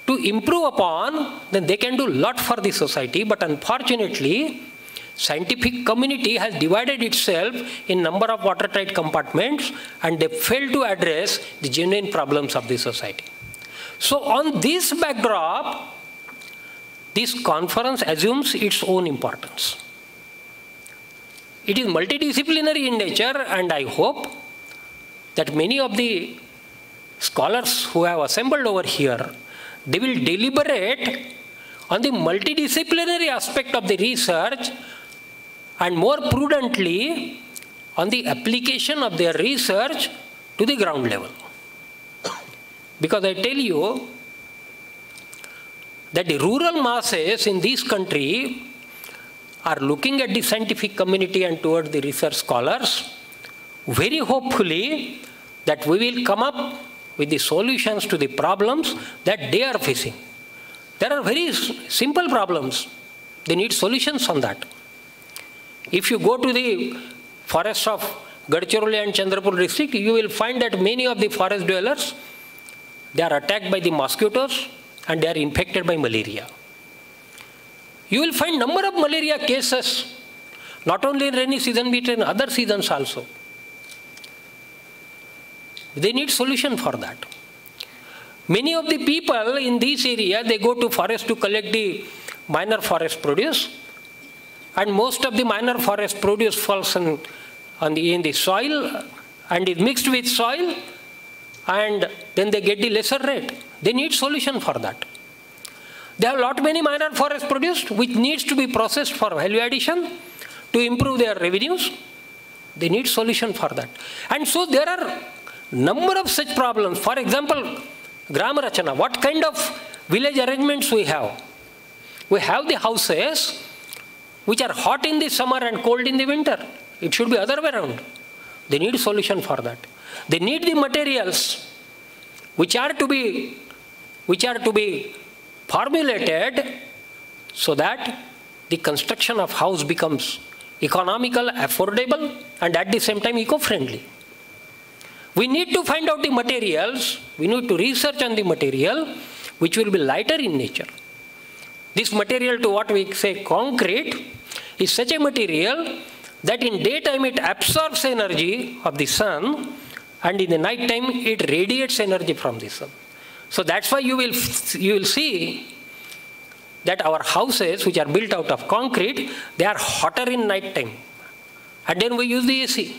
to improve upon, then they can do a lot for the society. But unfortunately, scientific community has divided itself in number of watertight compartments, and they fail to address the genuine problems of the society. So on this backdrop, this conference assumes its own importance. It is multidisciplinary in nature, and I hope that many of the scholars who have assembled over here, they will deliberate on the multidisciplinary aspect of the research, and more prudently on the application of their research to the ground level. Because I tell you that the rural masses in this country are looking at the scientific community and towards the research scholars very hopefully that we will come up with the solutions to the problems that they are facing. There are very simple problems. They need solutions on that. If you go to the forests of Gadchiroli and Chandrapur district, you will find that many of the forest dwellers, they are attacked by the mosquitoes and they are infected by malaria. You will find number of malaria cases, not only in rainy season, but in other seasons also. They need solution for that. Many of the people in this area, they go to forest to collect the minor forest produce, and most of the minor forest produce falls in the soil and is mixed with soil, and then they get the lesser rate. They need solution for that. There are lot many minor forest produced which needs to be processed for value addition to improve their revenues. They need solution for that. And so there are number of such problems. For example, Gram Rachana, what kind of village arrangements we have? We have the houses which are hot in the summer and cold in the winter. It should be other way around. They need solution for that. They need the materials which are to be formulated so that the construction of house becomes economical, affordable, and at the same time eco-friendly. We need to find out the materials, we need to research on the material which will be lighter in nature. This material, to what we say concrete, is such a material that in daytime it absorbs energy of the sun, and in the night time it radiates energy from the sun. So that's why you will see that our houses, which are built out of concrete, they are hotter in night time. And then we use the AC.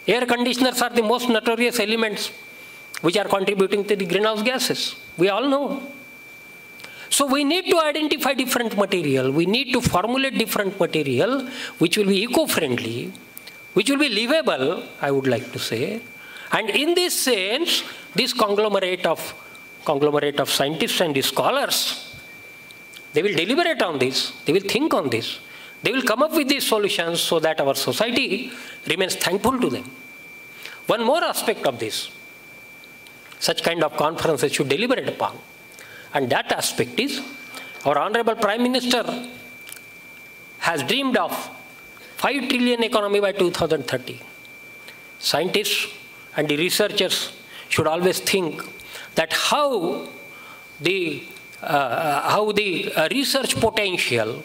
Air conditioners are the most notorious elements which are contributing to the greenhouse gases. We all know. So we need to identify different material. We need to formulate different material which will be eco-friendly, which will be livable, I would like to say. And in this sense, this conglomerate of scientists and the scholars, they will deliberate on this, they will think on this, they will come up with these solutions so that our society remains thankful to them. One more aspect of this, such kind of conferences should deliberate upon, and that aspect is our Honorable Prime Minister has dreamed of 5 trillion economy by 2030. Scientists and the researchers should always think that how the research potential,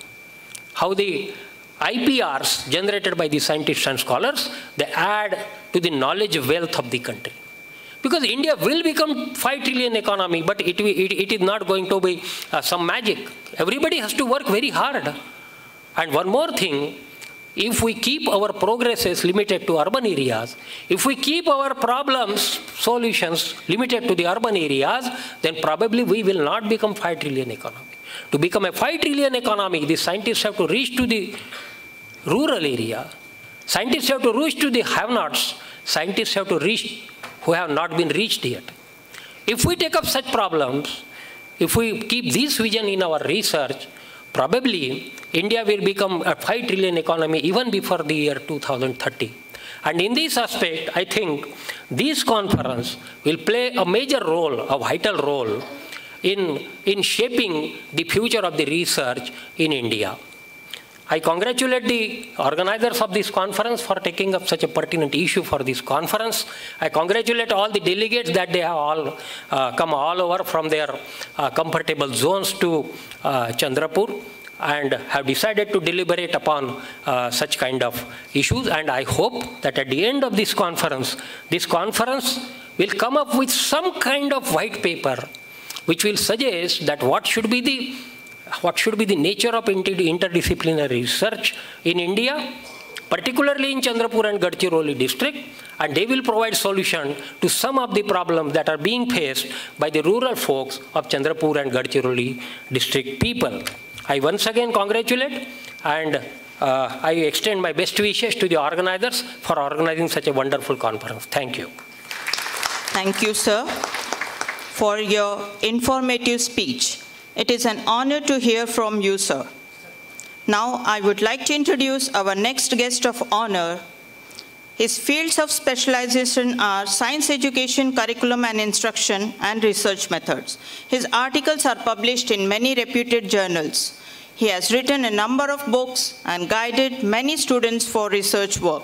how the IPRs generated by the scientists and scholars, they add to the knowledge wealth of the country. Because India will become 5 trillion economy, but it is not going to be some magic. Everybody has to work very hard. And one more thing, if we keep our progresses limited to urban areas, if we keep our problems, solutions limited to the urban areas, then probably we will not become 5 trillion economy. To become a 5 trillion economy, the scientists have to reach to the rural area. Scientists have to reach to the have-nots. Scientists have to reach who have not been reached yet. If we take up such problems, if we keep this vision in our research, probably India will become a 5 trillion economy even before the year 2030. And in this aspect, I think this conference will play a major role, a vital role in shaping the future of the research in India. I congratulate the organizers of this conference for taking up such a pertinent issue for this conference. I congratulate all the delegates that they have all come all over from their comfortable zones to Chandrapur and have decided to deliberate upon such kind of issues. And I hope that at the end of this conference will come up with some kind of white paper which will suggest that what should be the nature of interdisciplinary research in India, particularly in Chandrapur and Gadchiroli district, and they will provide solution to some of the problems that are being faced by the rural folks of Chandrapur and Gadchiroli district people. I once again congratulate and I extend my best wishes to the organizers for organizing such a wonderful conference. Thank you. Thank you, sir, for your informative speech. It is an honor to hear from you, sir. Now, I would like to introduce our next guest of honor. His fields of specialization are science education, curriculum and instruction, and research methods. His articles are published in many reputed journals. He has written a number of books and guided many students for research work.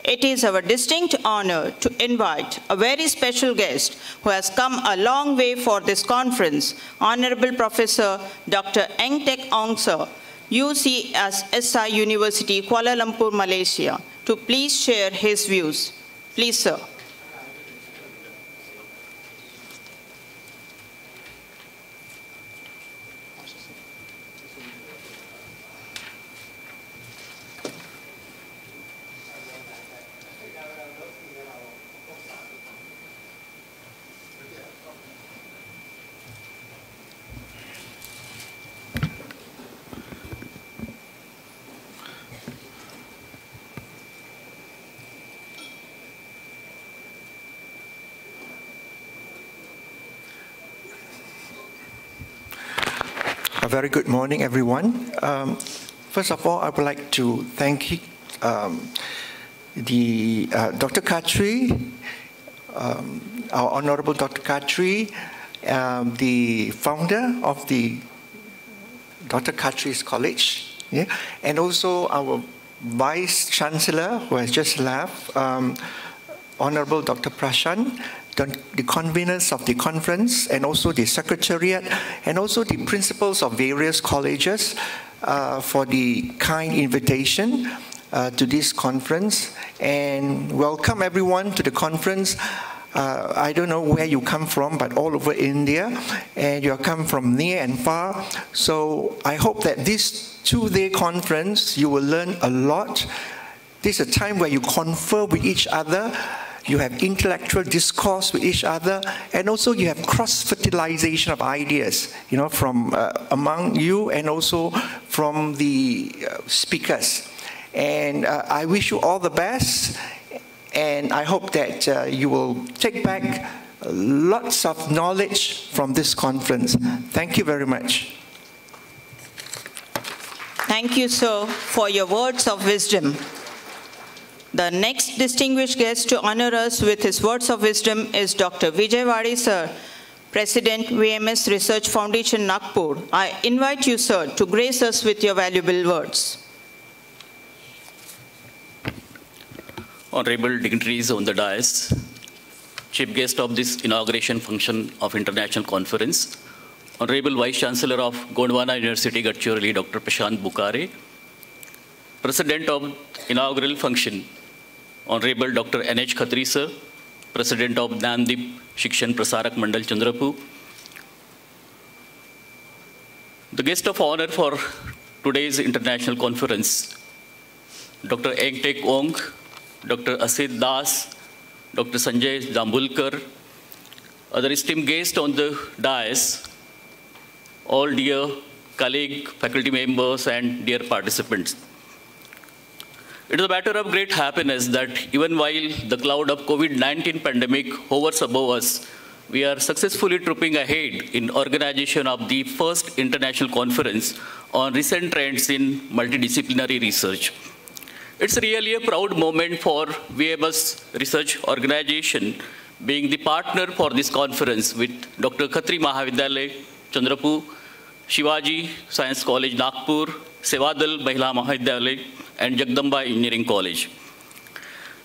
It is our distinct honor to invite a very special guest who has come a long way for this conference, Honorable Professor Dr. Eng Teck Ong Sir, UCSI University, Kuala Lumpur, Malaysia, to please share his views. Please, sir. A very good morning, everyone. First of all, I would like to thank Dr. Khatri, our Honorable Dr. Khatri, the founder of the DR.KHATRI's college, yeah, and also our Vice Chancellor who has just left, Honorable Dr. Prashant, the conveners of the conference, and also the secretariat, and also the principals of various colleges for the kind invitation to this conference. And welcome everyone to the conference. I don't know where you come from, but all over India, and you come from near and far. So I hope that this two-day conference, you will learn a lot. This is a time where you confer with each other, you have intellectual discourse with each other, and also you have cross-fertilization of ideas, you know, from among you and also from the speakers. And I wish you all the best, and I hope that you will take back lots of knowledge from this conference. Thank you very much. Thank you, sir, for your words of wisdom. The next distinguished guest to honor us with his words of wisdom is Dr. Vijay Wade, sir, President, VMS Research Foundation, Nagpur. I invite you, sir, to grace us with your valuable words. Honorable dignitaries on the dais, chief guest of this inauguration function of International Conference, Honorable Vice Chancellor of Gondwana University, Gadchiroli, Dr. Prashant Bukare, President of inaugural function, Honorable Dr. N.H.KHATRI, sir, President of Nandip Shikshan Prasarak Mandal, Chandrapur. The guest of honor for today's international conference, Dr. Engtek Ong, Dr. Asit Das, Dr. Sanjay Jambulkar, other esteemed guests on the dais, all dear colleagues, faculty members, and dear participants. It is a matter of great happiness that even while the cloud of COVID-19 pandemic hovers above us, we are successfully trooping ahead in organization of the first international conference on recent trends in multidisciplinary research. It's really a proud moment for VMS Research Organization being the partner for this conference with Dr. Khatri Mahavidyalaya, Chandrapur, Shivaji Science College, Nagpur, Sevadal Mahila Mahavidyalaya, and Jagdamba Engineering College.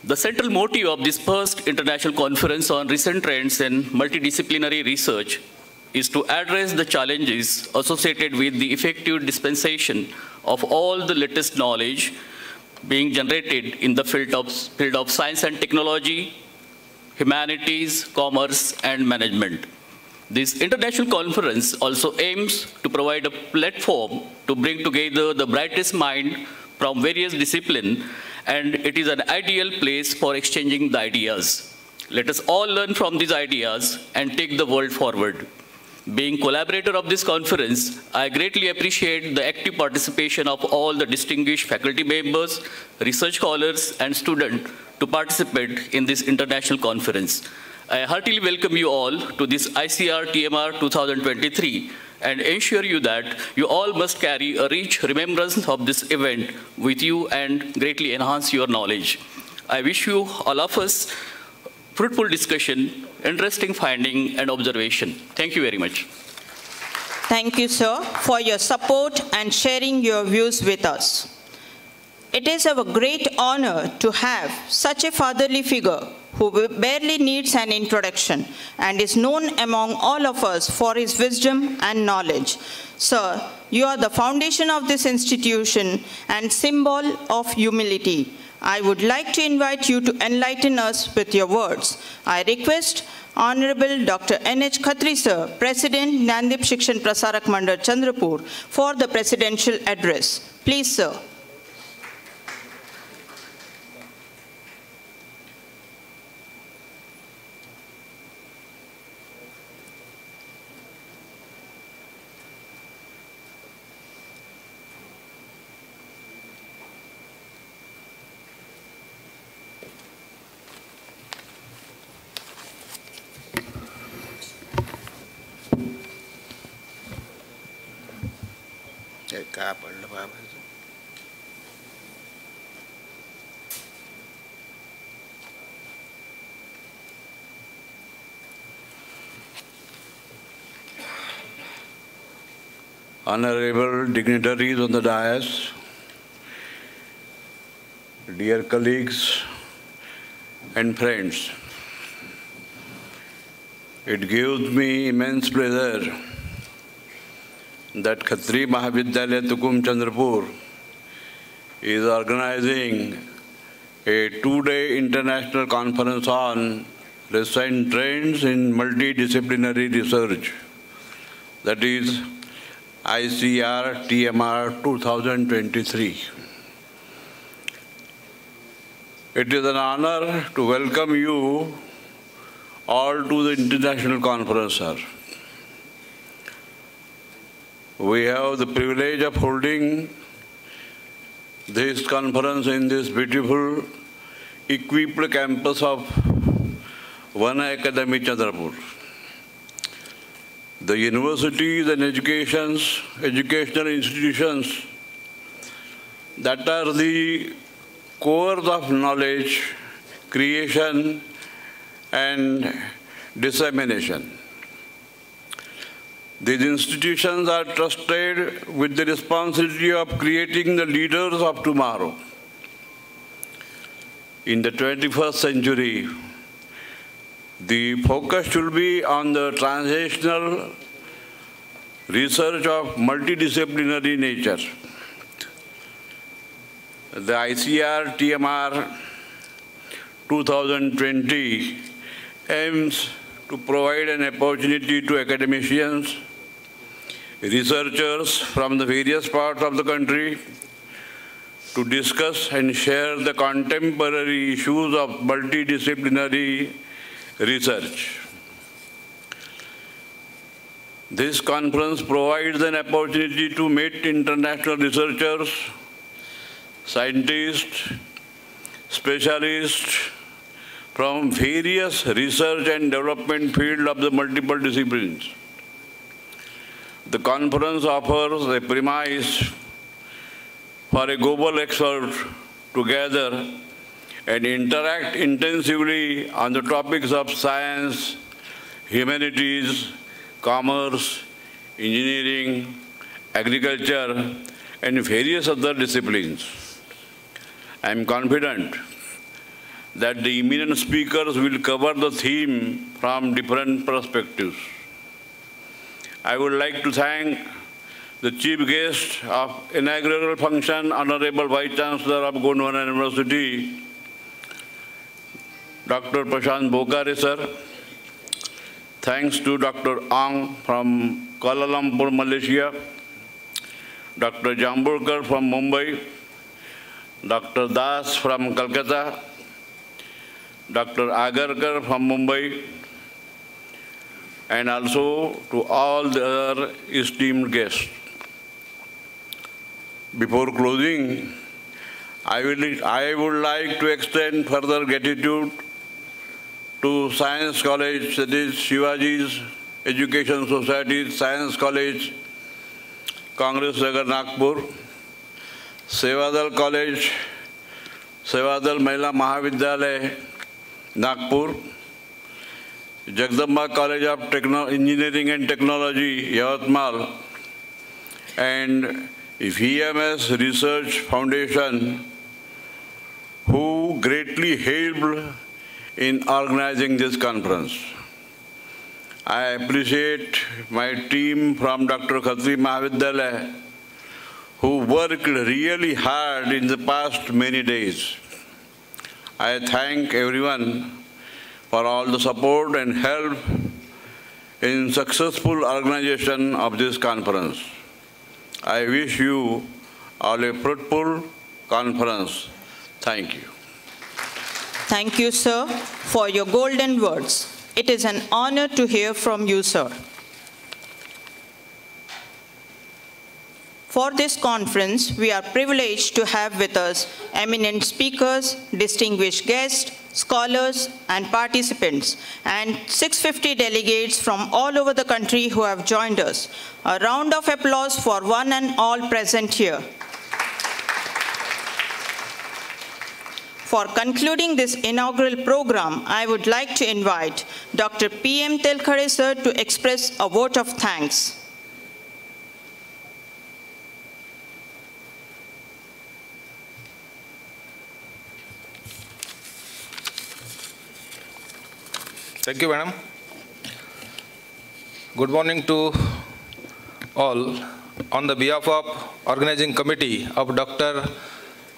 The central motive of this first international conference on recent trends in multidisciplinary research is to address the challenges associated with the effective dispensation of all the latest knowledge being generated in the field of science and technology, humanities, commerce, and management. This international conference also aims to provide a platform to bring together the brightest mind from various disciplines, and it is an ideal place for exchanging the ideas. Let us all learn from these ideas and take the world forward. Being collaborator of this conference, I greatly appreciate the active participation of all the distinguished faculty members, research scholars, and students to participate in this international conference. I heartily welcome you all to this Icrtmr 2023 and ensure you that you all must carry a rich remembrance of this event with you and greatly enhance your knowledge. I wish you, all of us, fruitful discussion, interesting finding and observation. Thank you very much. Thank you, sir, for your support and sharing your views with us. It is our great honor to have such a fatherly figure who barely needs an introduction and is known among all of us for his wisdom and knowledge. Sir, you are the foundation of this institution and symbol of humility. I would like to invite you to enlighten us with your words. I request Honorable Dr. N.H.KHATRI, sir, President, Nandip Shikshan Prasarak Mandal, Chandrapur, for the presidential address. Please, sir. honorable dignitaries on the dais, dear colleagues and friends. It gives me immense pleasure that Khatri Mahavidyalaya Tukum Chandrapur is organizing a two-day international conference on recent trends in multidisciplinary research, that is Icrtmr 2023. It is an honor to welcome you all to the international conference, sir. We have the privilege of holding this conference in this beautiful, equipped campus of One Academy, Chandrapur. The universities and educational institutions that are the cores of knowledge, creation, and dissemination. These institutions are trusted with the responsibility of creating the leaders of tomorrow. In the 21st century, the focus should be on the translational research of multidisciplinary nature. The Icrtmr 2020 aims to provide an opportunity to academicians, researchers from the various parts of the country to discuss and share the contemporary issues of multidisciplinary research. This conference provides an opportunity to meet international researchers, scientists, specialists from various research and development fields of the multiple disciplines. The conference offers a premise for a global expert to gather and interact intensively on the topics of science, humanities, commerce, engineering, agriculture, and various other disciplines. I am confident that the eminent speakers will cover the theme from different perspectives. I would like to thank the chief guest of inaugural function, Honorable Vice Chancellor of Gondwana University, Dr. Prashant Bokare, sir. Thanks to Dr. Ang from Kuala Lumpur, Malaysia, Dr. Jambulkar from Mumbai, Dr. Das from Calcutta, Dr. Agarkar from Mumbai, and also to all the other esteemed guests. Before closing, I would like to extend further gratitude to Science College, that is Shivaji's Education Society, Science College, Congress Nagar, Nagpur, Sevadal College, Sevadal Mahila Mahavidyalaya, Nagpur, Jagdamba College of Engineering and Technology, Yavatmal, and VMS Research Foundation, who greatly helped in organizing this conference. I appreciate my team from Dr. Khatri Mahavidyalaya, who worked really hard in the past many days. I thank everyone for all the support and help in successful organization of this conference. I wish you all a fruitful conference. Thank you. Thank you, sir, for your golden words. It is an honor to hear from you, sir. For this conference, we are privileged to have with us eminent speakers, distinguished guests, scholars, and participants, and 650 delegates from all over the country who have joined us. A round of applause for one and all present here. For concluding this inaugural program, I would like to invite Dr. P.M. DR.KHATRI sir to express a vote of thanks. Thank you, madam. Good morning to all. On the behalf of organizing committee of Dr.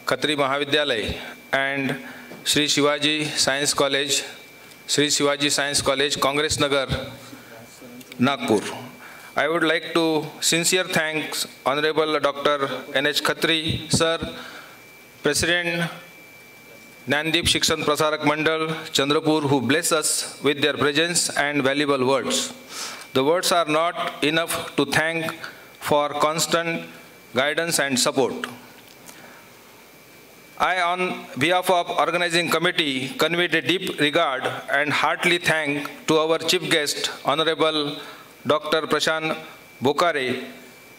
Khatri Mahavidyalaya and Sri Shivaji Science College, Congress Nagar, Nagpur. I would like to sincere thanks Honorable Dr. N.H. Khatri, Sir, President Nandip Shikshan Prasarak Mandal, Chandrapur, who bless us with their presence and valuable words. The words are not enough to thank for constant guidance and support. I, on behalf of organizing committee, convey a deep regard and heartily thank to our chief guest, Honorable Dr. Prashant Bokare,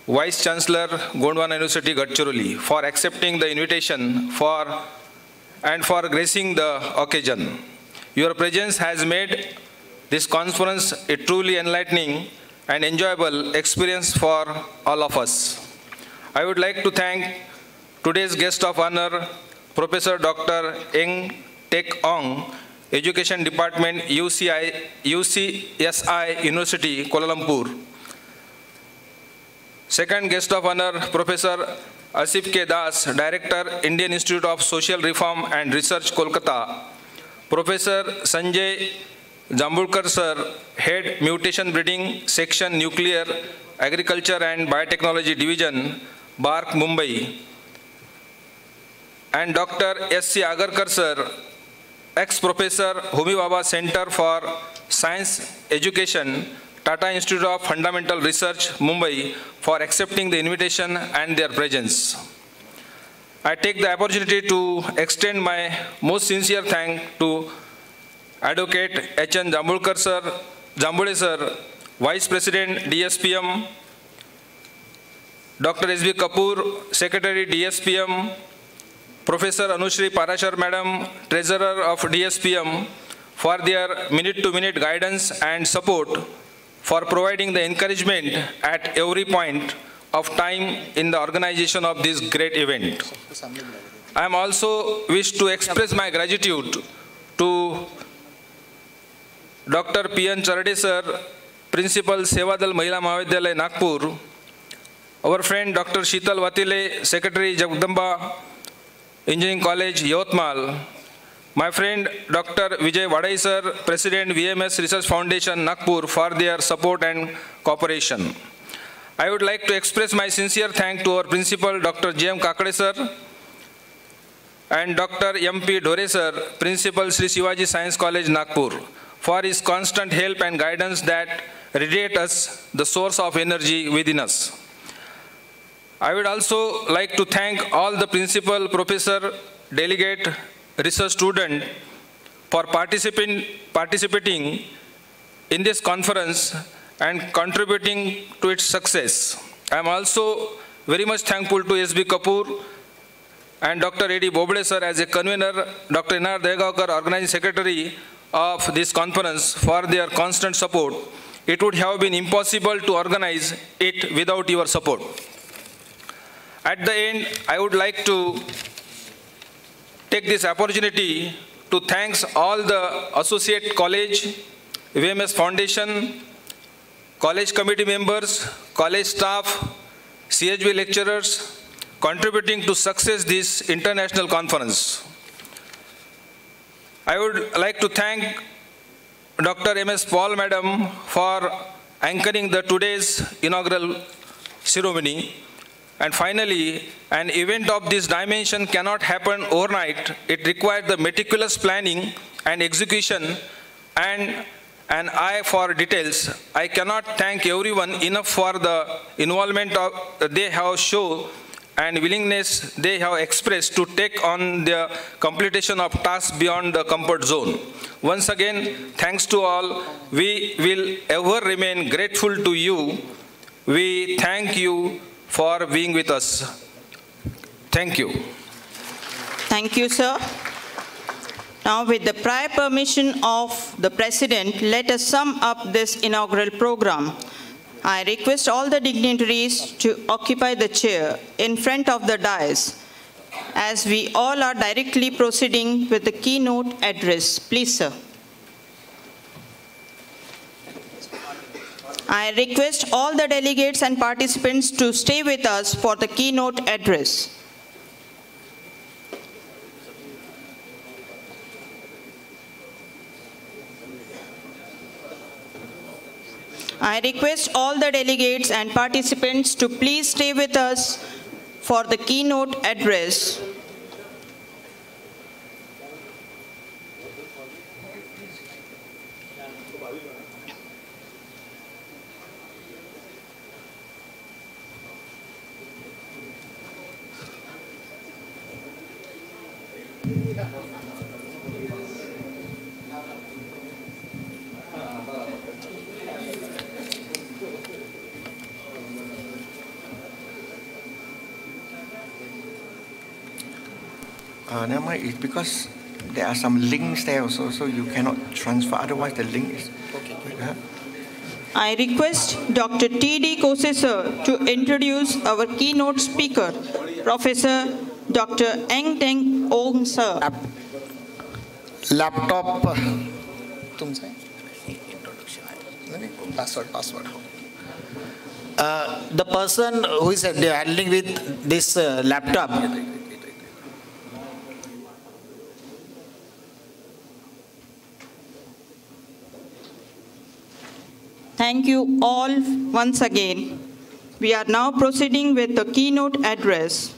Vice Chancellor, Gondwana University, Gadchiroli, for accepting the invitation and for gracing the occasion. Your presence has made this conference a truly enlightening and enjoyable experience for all of us. I would like to thank today's guest of honor, Professor Dr. Eng Tek Ong, Education Department, UCSI University, Kuala Lumpur. Second guest of honor, Professor Asif K. Das, Director, Indian Institute of Social Reform and Research, Kolkata. Professor Sanjay Jambulkar Sir, Head Mutation Breeding Section, Nuclear, Agriculture and Biotechnology Division, BARC, Mumbai. And Dr. S.C. Agarkar Sir, ex-professor, Homi Bhabha Center for Science Education, Tata Institute of Fundamental Research, Mumbai, for accepting the invitation and their presence. I take the opportunity to extend my most sincere thanks to Advocate H.N. Jambule Sir, Vice President, DSPM, Dr. S.B. Kapoor, Secretary, DSPM, Professor Anushri Parashar Madam, Treasurer of DSPM, for their minute-to-minute guidance and support, for providing the encouragement at every point of time in the organization of this great event. I am also wish to express my gratitude to Dr. P.N. Charade Sir, Principal Sevadal Mahila Mahavidyalaya, Nagpur, our friend Dr. Sheetal Watile, Secretary, Jagdamba Engineering College, Yotmal, my friend Dr. Vijay Vadai Sir, President, VMS Research Foundation, Nagpur, for their support and cooperation. I would like to express my sincere thanks to our Principal, Dr. J.M. Kakade Sir, and Dr. M.P. Dore Sir, Principal, Sri Shivaji Science College, Nagpur, for his constant help and guidance that radiate us the source of energy within us. I would also like to thank all the principal, professor, delegate, research student for participating in this conference and contributing to its success. I am also very much thankful to S.B. Kapoor and Dr. A.D. Boble Sir as a convener, Dr. N.R. Degaokar, organizing secretary of this conference, for their constant support. It would have been impossible to organize it without your support. At the end, I would like to take this opportunity to thank all the associate college, VMS Foundation, college committee members, college staff, CHB lecturers, contributing to success this international conference. I would like to thank Dr. M.S. Paul Madam for anchoring today's inaugural ceremony. And finally, an event of this dimension cannot happen overnight. It requires the meticulous planning and execution and an eye for details. I cannot thank everyone enough for the involvement they have shown and willingness they have expressed to take on the completion of tasks beyond the comfort zone. Once again, thanks to all. We will ever remain grateful to you. We thank you for being with us. Thank you. Thank you, sir. Now, with the prior permission of the President, let us sum up this inaugural program. I request all the dignitaries to occupy the chair in front of the dais as we all are directly proceeding with the keynote address. Please, sir. I request all the delegates and participants to stay with us for the keynote address. I request all the delegates and participants to please stay with us for the keynote address. Never mind, it's because there are some links there also, so you cannot transfer, otherwise the link is... Okay. I request Dr. DR.KHATRI sir to introduce our keynote speaker, Professor Dr. Icrtmr sir. Laptop. Password. The person who is handling with this laptop. Thank you all once again. We are now proceeding with the keynote address.